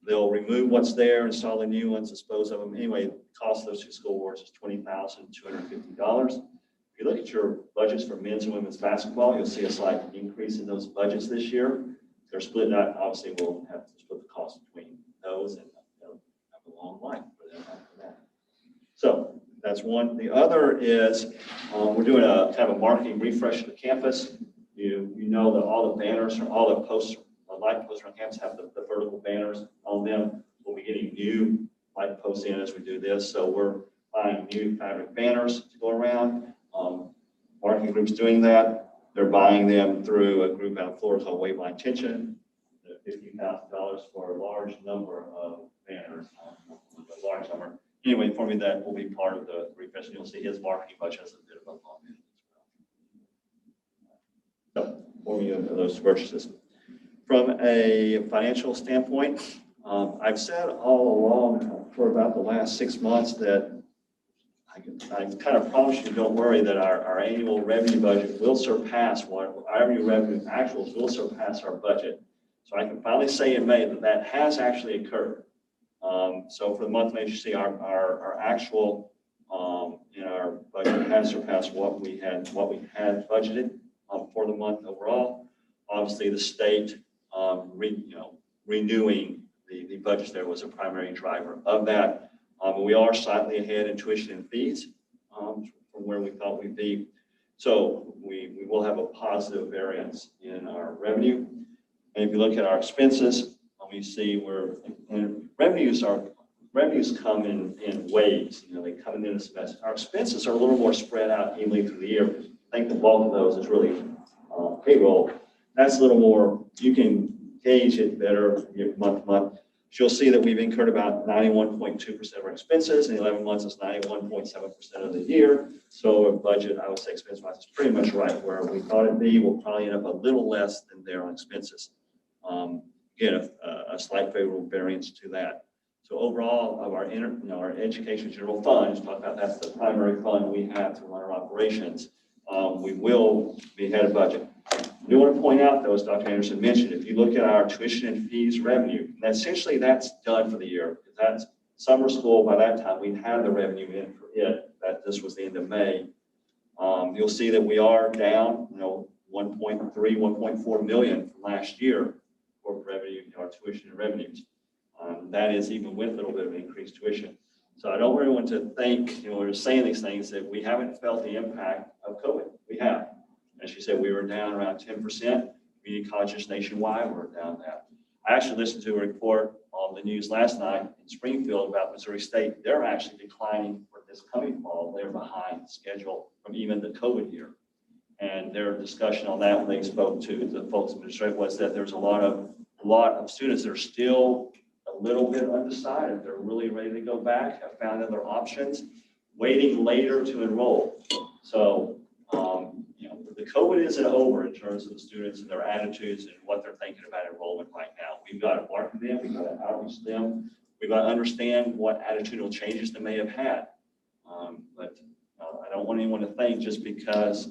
They'll remove what's there, install the new ones, dispose of them. Anyway, the cost of those two scoreboards is $20,250. If you look at your budgets for men's and women's basketball, you'll see a slight increase in those budgets this year. They're split out. Obviously, we'll have to split the cost between those, and they'll have a long life for them after that. So that's one. The other is we're doing a kind of a marketing refresh of the campus. You know that all the banners or all the posters, light posts on campus have the vertical banners on them. We'll be getting new light posts in as we do this. So we're buying new fabric banners to go around. Marketing group's doing that. They're buying them through a group out of Florida called Waveline Tension. $50,000 for a large number of banners. A large number. Anyway, for me, that will be part of the refresh. You'll see his marketing budget has a bit of a bump in as well. So, for me, of those purchases. From a financial standpoint, I've said all along for about the last 6 months that I kind of promise you, don't worry, that our annual revenue budget will surpass our annual revenue actuals will surpass our budget. So I can finally say in May that has actually occurred. So for the month of May, you see our actual in our budget has surpassed what we had budgeted for the month overall. Obviously, the state renewing the budget there was a primary driver of that. We are slightly ahead in tuition and fees from where we thought we'd be. So we will have a positive variance in our revenue. And if you look at our expenses, we see revenues come in waves. They come in a semester. Our expenses are a little more spread out evenly through the year. I think the bulk of those is really payroll. That's a little more, you can gauge it better month to month. So you'll see that we've incurred about 91.2% of our expenses. In 11 months, it's 91.7% of the year. So our budget, I would say expense-wise, is pretty much right where we thought it'd be. We'll probably end up a little less than there on expenses. Again, a slight favorable variance to that. So overall, of our education general fund, just talk about that's the primary fund we have to run our operations. we will be ahead of budget. I do want to point out, though, as Dr. Anderson mentioned, if you look at our tuition and fees revenue, essentially that's done for the year. That's summer school. By that time, we've had the revenue in for it. That this was the end of May. You'll see that we are down, 1.3, 1.4 million from last year for revenue, our tuition and revenues. That is even with a little bit of increased tuition. So I don't really want to think, when we're saying these things, that we haven't felt the impact of COVID. We have. As you said, we were down around 10%. Community colleges nationwide were down that. I actually listened to a report on the news last night in Springfield about Missouri State. They're actually declining for this coming fall. They're behind schedule from even the COVID year. And their discussion on that when they spoke to the folks in Missouri was that there's a lot of students that are still a little bit undecided. They're really ready to go back, have found other options, waiting later to enroll. So, the COVID isn't over in terms of the students and their attitudes and what they're thinking about enrollment right now. We've got to market them, we've got to outreach them, we've got to understand what attitudinal changes they may have had. But I don't want anyone to think just because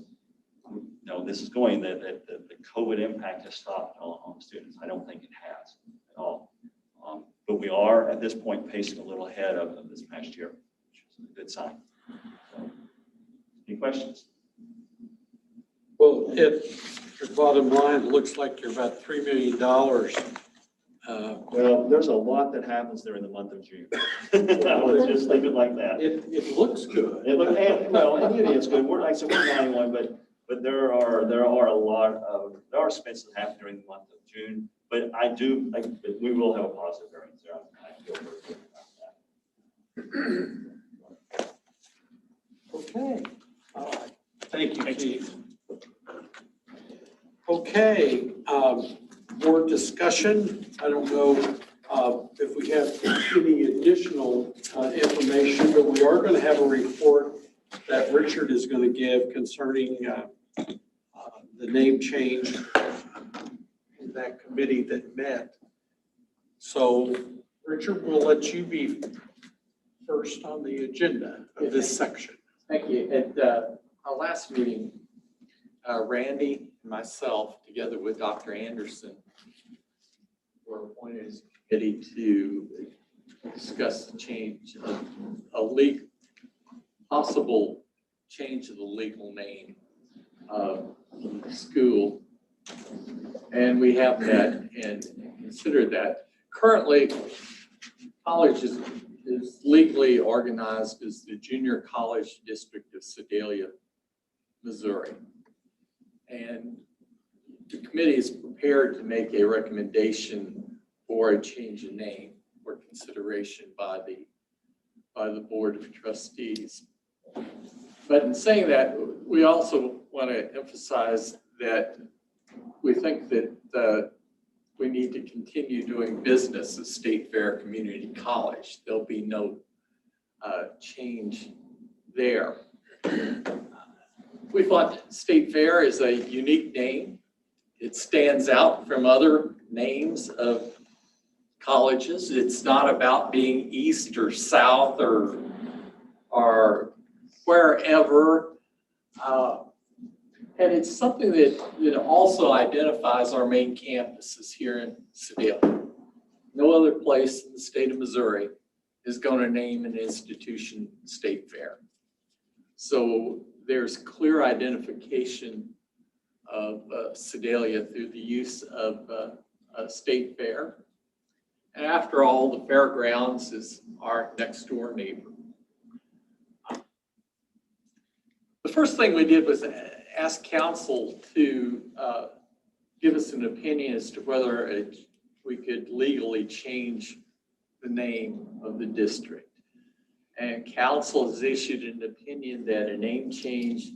this is going that the COVID impact has stopped on students. I don't think it has at all. But we are at this point pacing a little ahead of this past year, which is a good sign. So, any questions? Well, your bottom line looks like you're about $3 million. Well, there's a lot that happens during the month of June. I would just leave it like that. It looks good. It is good. We're like, so we're 91, but there are expenses that happen during the month of June. But we will have a positive variance there. I feel very good about that. Okay. All right. Thank you, Chief. Okay, board discussion. I don't know if we have any additional information, but we are going to have a report that Richard is going to give concerning the name change in that committee that met. So, Richard, we'll let you be first on the agenda of this section. Thank you. At our last meeting, Randy and myself, together with Dr. Anderson, were appointed as a committee to discuss the change of possible change of the legal name of the school. And we have that and considered that. Currently, college is legally organized as the Junior College District of Sedalia, Missouri. And the committee is prepared to make a recommendation for a change in name for consideration by the Board of Trustees. But in saying that, we also want to emphasize that we think that we need to continue doing business at State Fair Community College. There'll be no change there. We thought State Fair is a unique name. It stands out from other names of colleges. It's not about being east or south or wherever. And it's something that also identifies our main campuses here in Sedalia. No other place in the state of Missouri is going to name an institution State Fair. So there's clear identification of Sedalia through the use of State Fair. And after all, the fairgrounds is our next door neighbor. The first thing we did was ask council to give us an opinion as to whether we could legally change the name of the district. And council has issued an opinion that a name change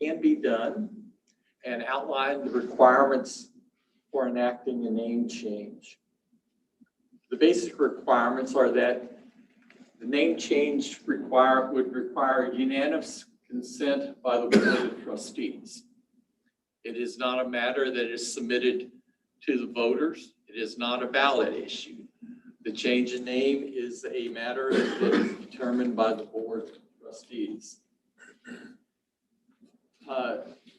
can be done and outlined the requirements for enacting a name change. The basic requirements are that the name change would require unanimous consent by the Board of Trustees. It is not a matter that is submitted to the voters. It is not a ballot issue. The change in name is a matter that is determined by the Board of Trustees.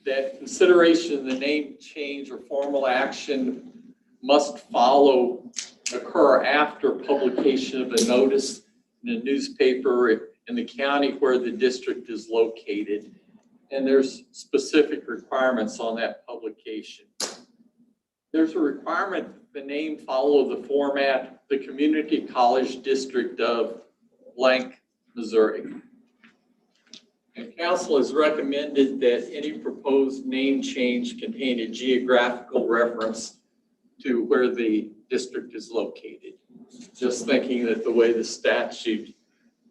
that consideration of the name change or formal action must occur after publication of a notice in a newspaper in the county where the district is located. And there's specific requirements on that publication. There's a requirement that the name follow the format, the Community College District of blank, Missouri. And council has recommended that any proposed name change contain a geographical reference to where the district is located. Just thinking that the way the statute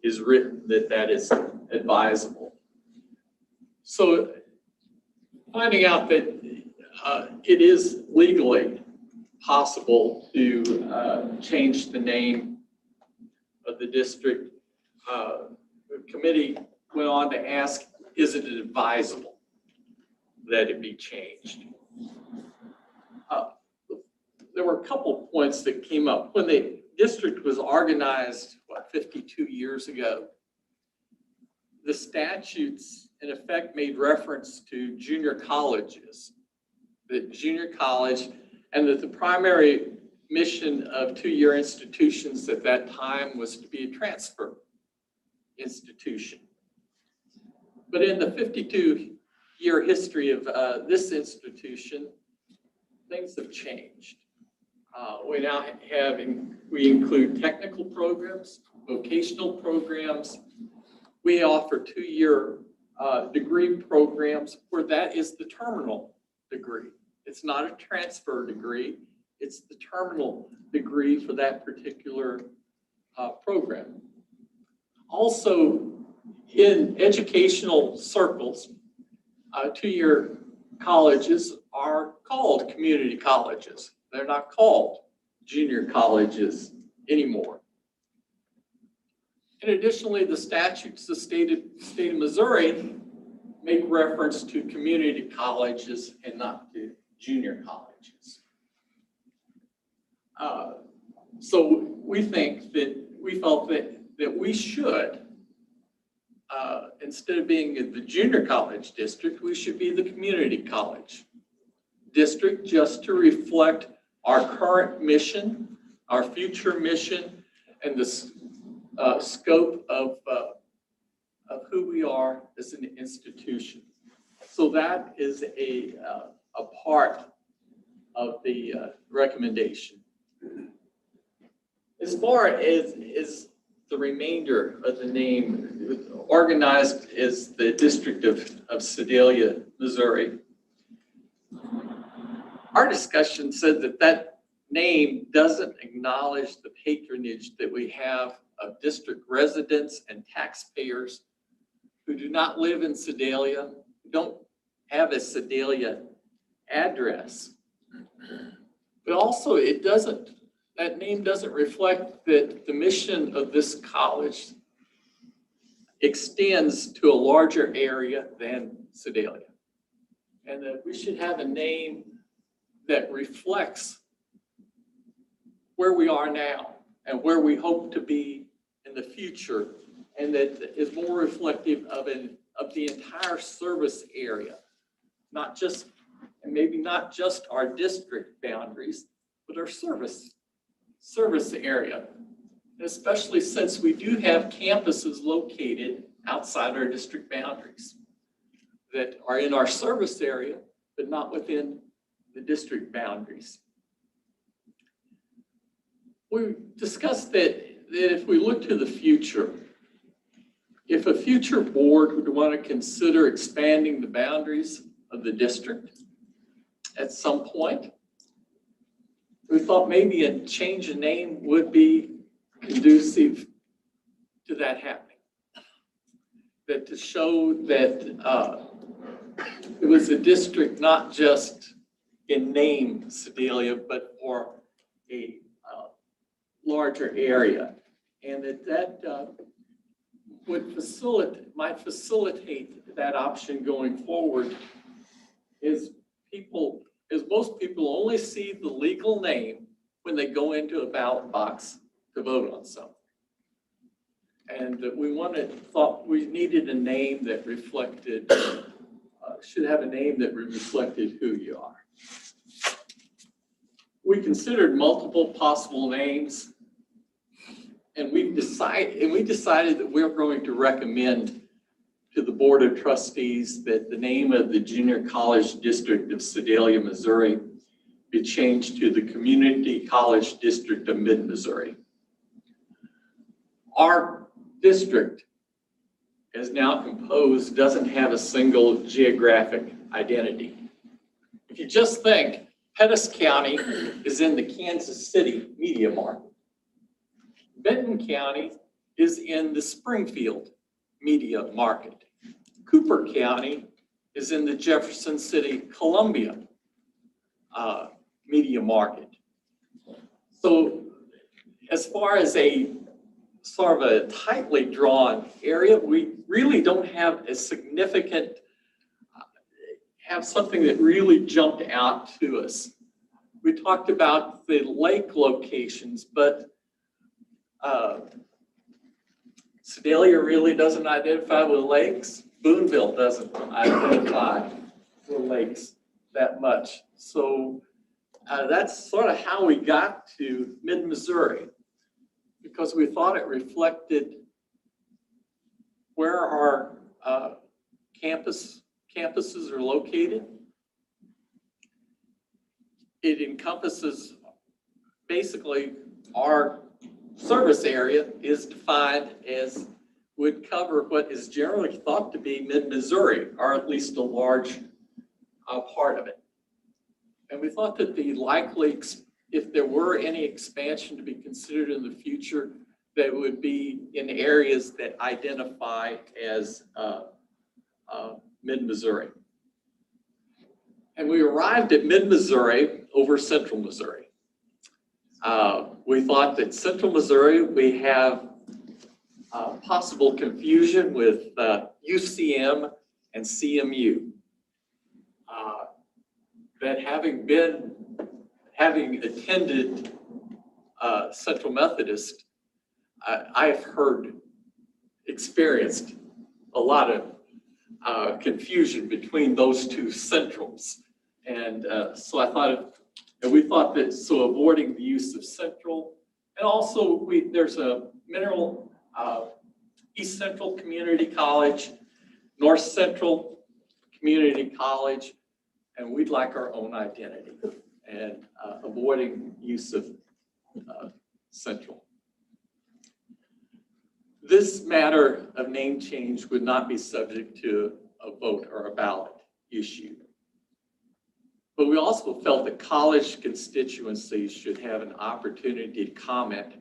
is written, that is advisable. So finding out that it is legally possible to change the name of the district, the committee went on to ask, is it advisable that it be changed? There were a couple points that came up. When the district was organized, 52 years ago, the statutes in effect made reference to junior colleges, that junior college, and that the primary mission of two-year institutions at that time was to be a transfer institution. But in the 52-year history of this institution, things have changed. We now we include technical programs, vocational programs. We offer two-year degree programs where that is the terminal degree. It's not a transfer degree. It's the terminal degree for that particular program. Also, in educational circles, two-year colleges are called community colleges. They're not called junior colleges anymore. And additionally, the statutes of the state of Missouri make reference to community colleges and not to junior colleges. So we felt that we should, instead of being in the junior college district, we should be the community college district, just to reflect our current mission, our future mission, and the scope of who we are as an institution. So that is a part of the recommendation. As far as the remainder of the name, organized as the District of Sedalia, Missouri, our discussion said that name doesn't acknowledge the patronage that we have of district residents and taxpayers who do not live in Sedalia, who don't have a Sedalia address. But also that name doesn't reflect that the mission of this college extends to a larger area than Sedalia. And that we should have a name that reflects where we are now and where we hope to be in the future, and that is more reflective of the entire service area, not just, and maybe not just our district boundaries, but our service area, especially since we do have campuses located outside our district boundaries that are in our service area, but not within the district boundaries. We discussed that if we look to the future, if a future board would want to consider expanding the boundaries of the district at some point, we thought maybe a change in name would be conducive to that happening. That to show that it was a district not just in name Sedalia, but for a larger area. And that might facilitate that option going forward, is most people only see the legal name when they go into a ballot box to vote on something. And that we thought we needed a name that reflected should have a name that reflected who you are. We considered multiple possible names, and we decided that we're going to recommend to the Board of Trustees that the name of the Junior College District of Sedalia, Missouri be changed to the Community College District of Mid-Missouri. Our district is now composed, doesn't have a single geographic identity. If you just think, Pettis County is in the Kansas City media market. Benton County is in the Springfield media market. Cooper County is in the Jefferson City, Columbia media market. So as far as a sort of a tightly drawn area, we really don't have a significant, have something that really jumped out to us. We talked about the lake locations, but Sedalia really doesn't identify with lakes. Boonville doesn't identify with lakes that much. So that's sort of how we got to Mid-Missouri, because we thought it reflected where our campuses are located. It encompasses, basically, our service area is defined as would cover what is generally thought to be Mid-Missouri, or at least a large part of it. And we thought that the likely, if there were any expansion to be considered in the future, that would be in areas that identify as Mid-Missouri. And we arrived at Mid-Missouri over Central Missouri. We thought that Central Missouri, we have possible confusion with UCM and CMU. That having attended Central Methodist, I've experienced a lot of confusion between those two centrals. And so I thought, and we thought that, so avoiding the use of central, and also there's a East Central Community College, North Central Community College, and we'd like our own identity, and avoiding use of central. This matter of name change would not be subject to a vote or a ballot issue. But we also felt that college constituencies should have an opportunity to comment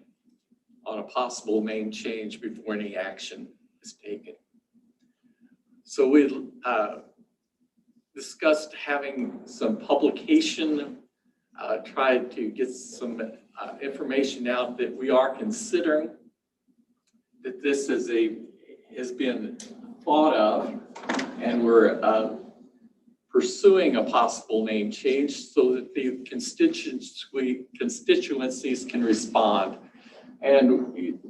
on a possible name change before any action is taken. So we discussed having some publication, tried to get some information out that we are considering, that this has been thought of, and we're pursuing a possible name change so that the constituencies can respond and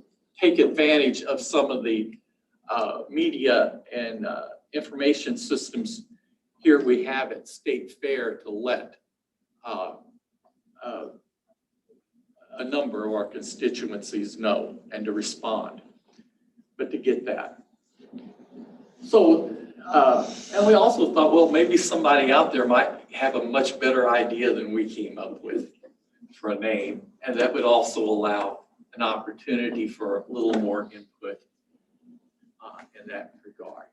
take advantage of some of the media and information systems here we have at State Fair to let a number of our constituencies know and to respond, but to get that. So, and we also thought, well, maybe somebody out there might have a much better idea than we came up with for a name, and that would also allow an opportunity for a little more input in that regard.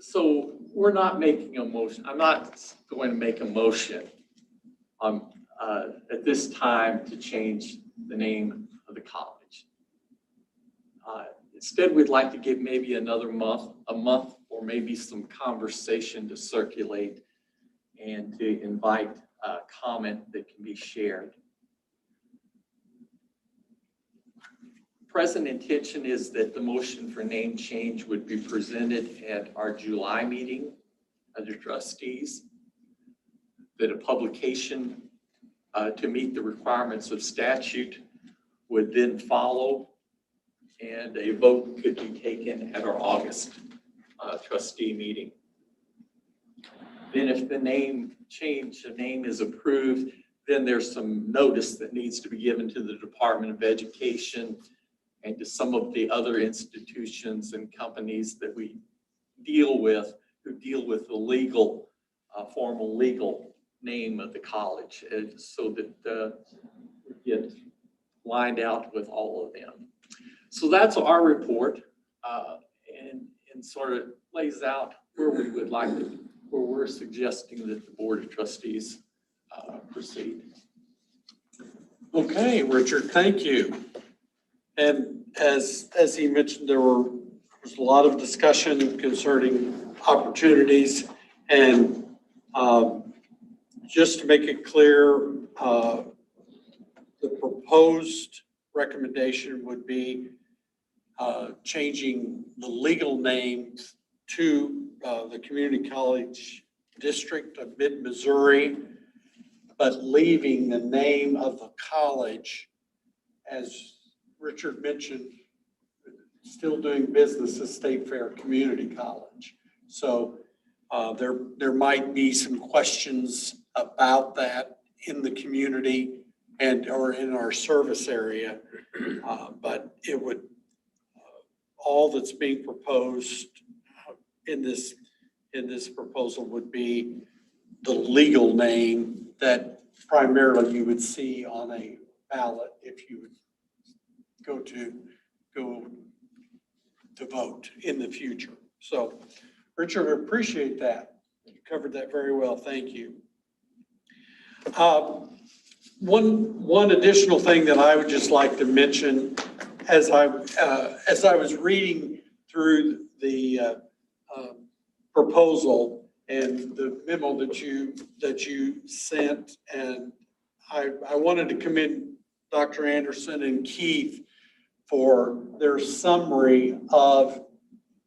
So we're not making a motion. I'm not going to make a motion at this time to change the name of the college. Instead, we'd like to give maybe another month, or maybe some conversation to circulate and to invite comment that can be shared. Present intention is that the motion for name change would be presented at our July meeting of the trustees, that a publication to meet the requirements of statute would then follow, and a vote could be taken at our August trustee meeting. Then if the name change, the name is approved, then there's some notice that needs to be given to the Department of Education and to some of the other institutions and companies that we deal with, who deal with the legal, formal legal name of the college, so that we get lined out with all of them. So that's our report, and sort of lays out where we would like to, where we're suggesting that the Board of Trustees proceed. Okay, Richard, thank you. And as he mentioned, there was a lot of discussion concerning opportunities, and just to make it clear, the proposed recommendation would be changing the legal name to the Community College District of Mid-Missouri, but leaving the name of the college, as Richard mentioned, still doing business as State Fair Community College. So there might be some questions about that in the community or in our service area, but it would, all that's being proposed in this proposal would be the legal name that primarily you would see on a ballot if you would go to vote in the future. So, Richard, I appreciate that. You covered that very well. Thank you. One additional thing that I would just like to mention, as I was reading through the proposal and the memo that you sent, and I wanted to commend Dr. Anderson and Keith for their summary of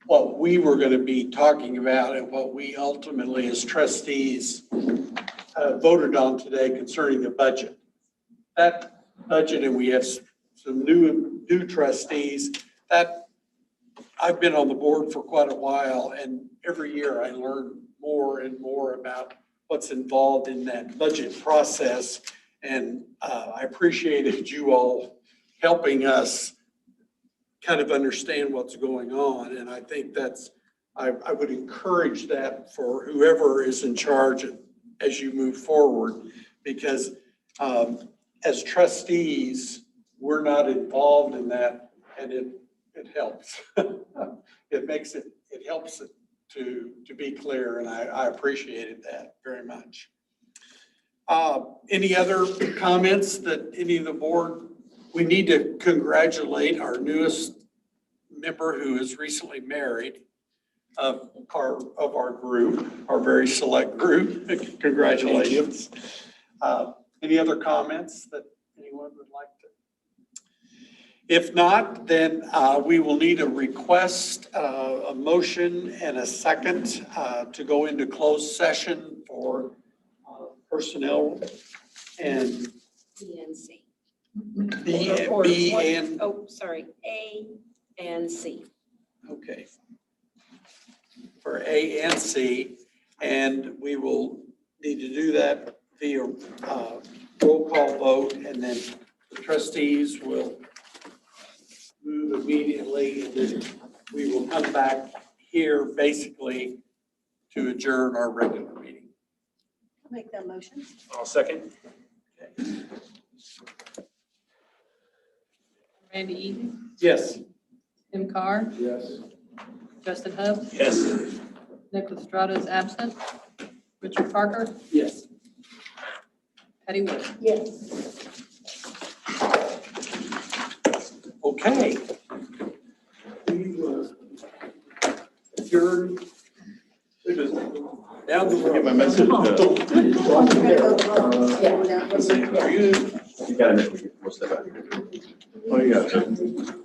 what we were going to be talking about and what we ultimately as trustees voted on today concerning the budget. That budget, and we have some new trustees, that I've been on the board for quite a while, and every year I learn more and more about what's involved in that budget process. And I appreciated you all helping us kind of understand what's going on. And I think I would encourage that for whoever is in charge as you move forward, because as trustees, we're not involved in that, and it helps. It helps it to be clear, and I appreciated that very much. Any other comments that any of the board? We need to congratulate our newest member who is recently married of our group, our very select group. Congratulations. Any other comments that anyone would like to? If not, then we will need a request, a motion and a second to go into closed session for personnel and B and C. A and C. Okay. For A and C, and we will need to do that via roll call vote, and then the trustees will move immediately, and then we will come back here basically to adjourn our regular meeting. I'll make that motion. I'll second. Okay. Randy Eaton, Yes. Tim Carr, Yes. Justin Hub, Yes. Nicholas Estrada is absent, Richard Parker, Yes. Patty Wood. Yes. Okay. We will adjourn. Down the road. Get my message. Yeah. You gotta make me, what's that? Oh, you got it.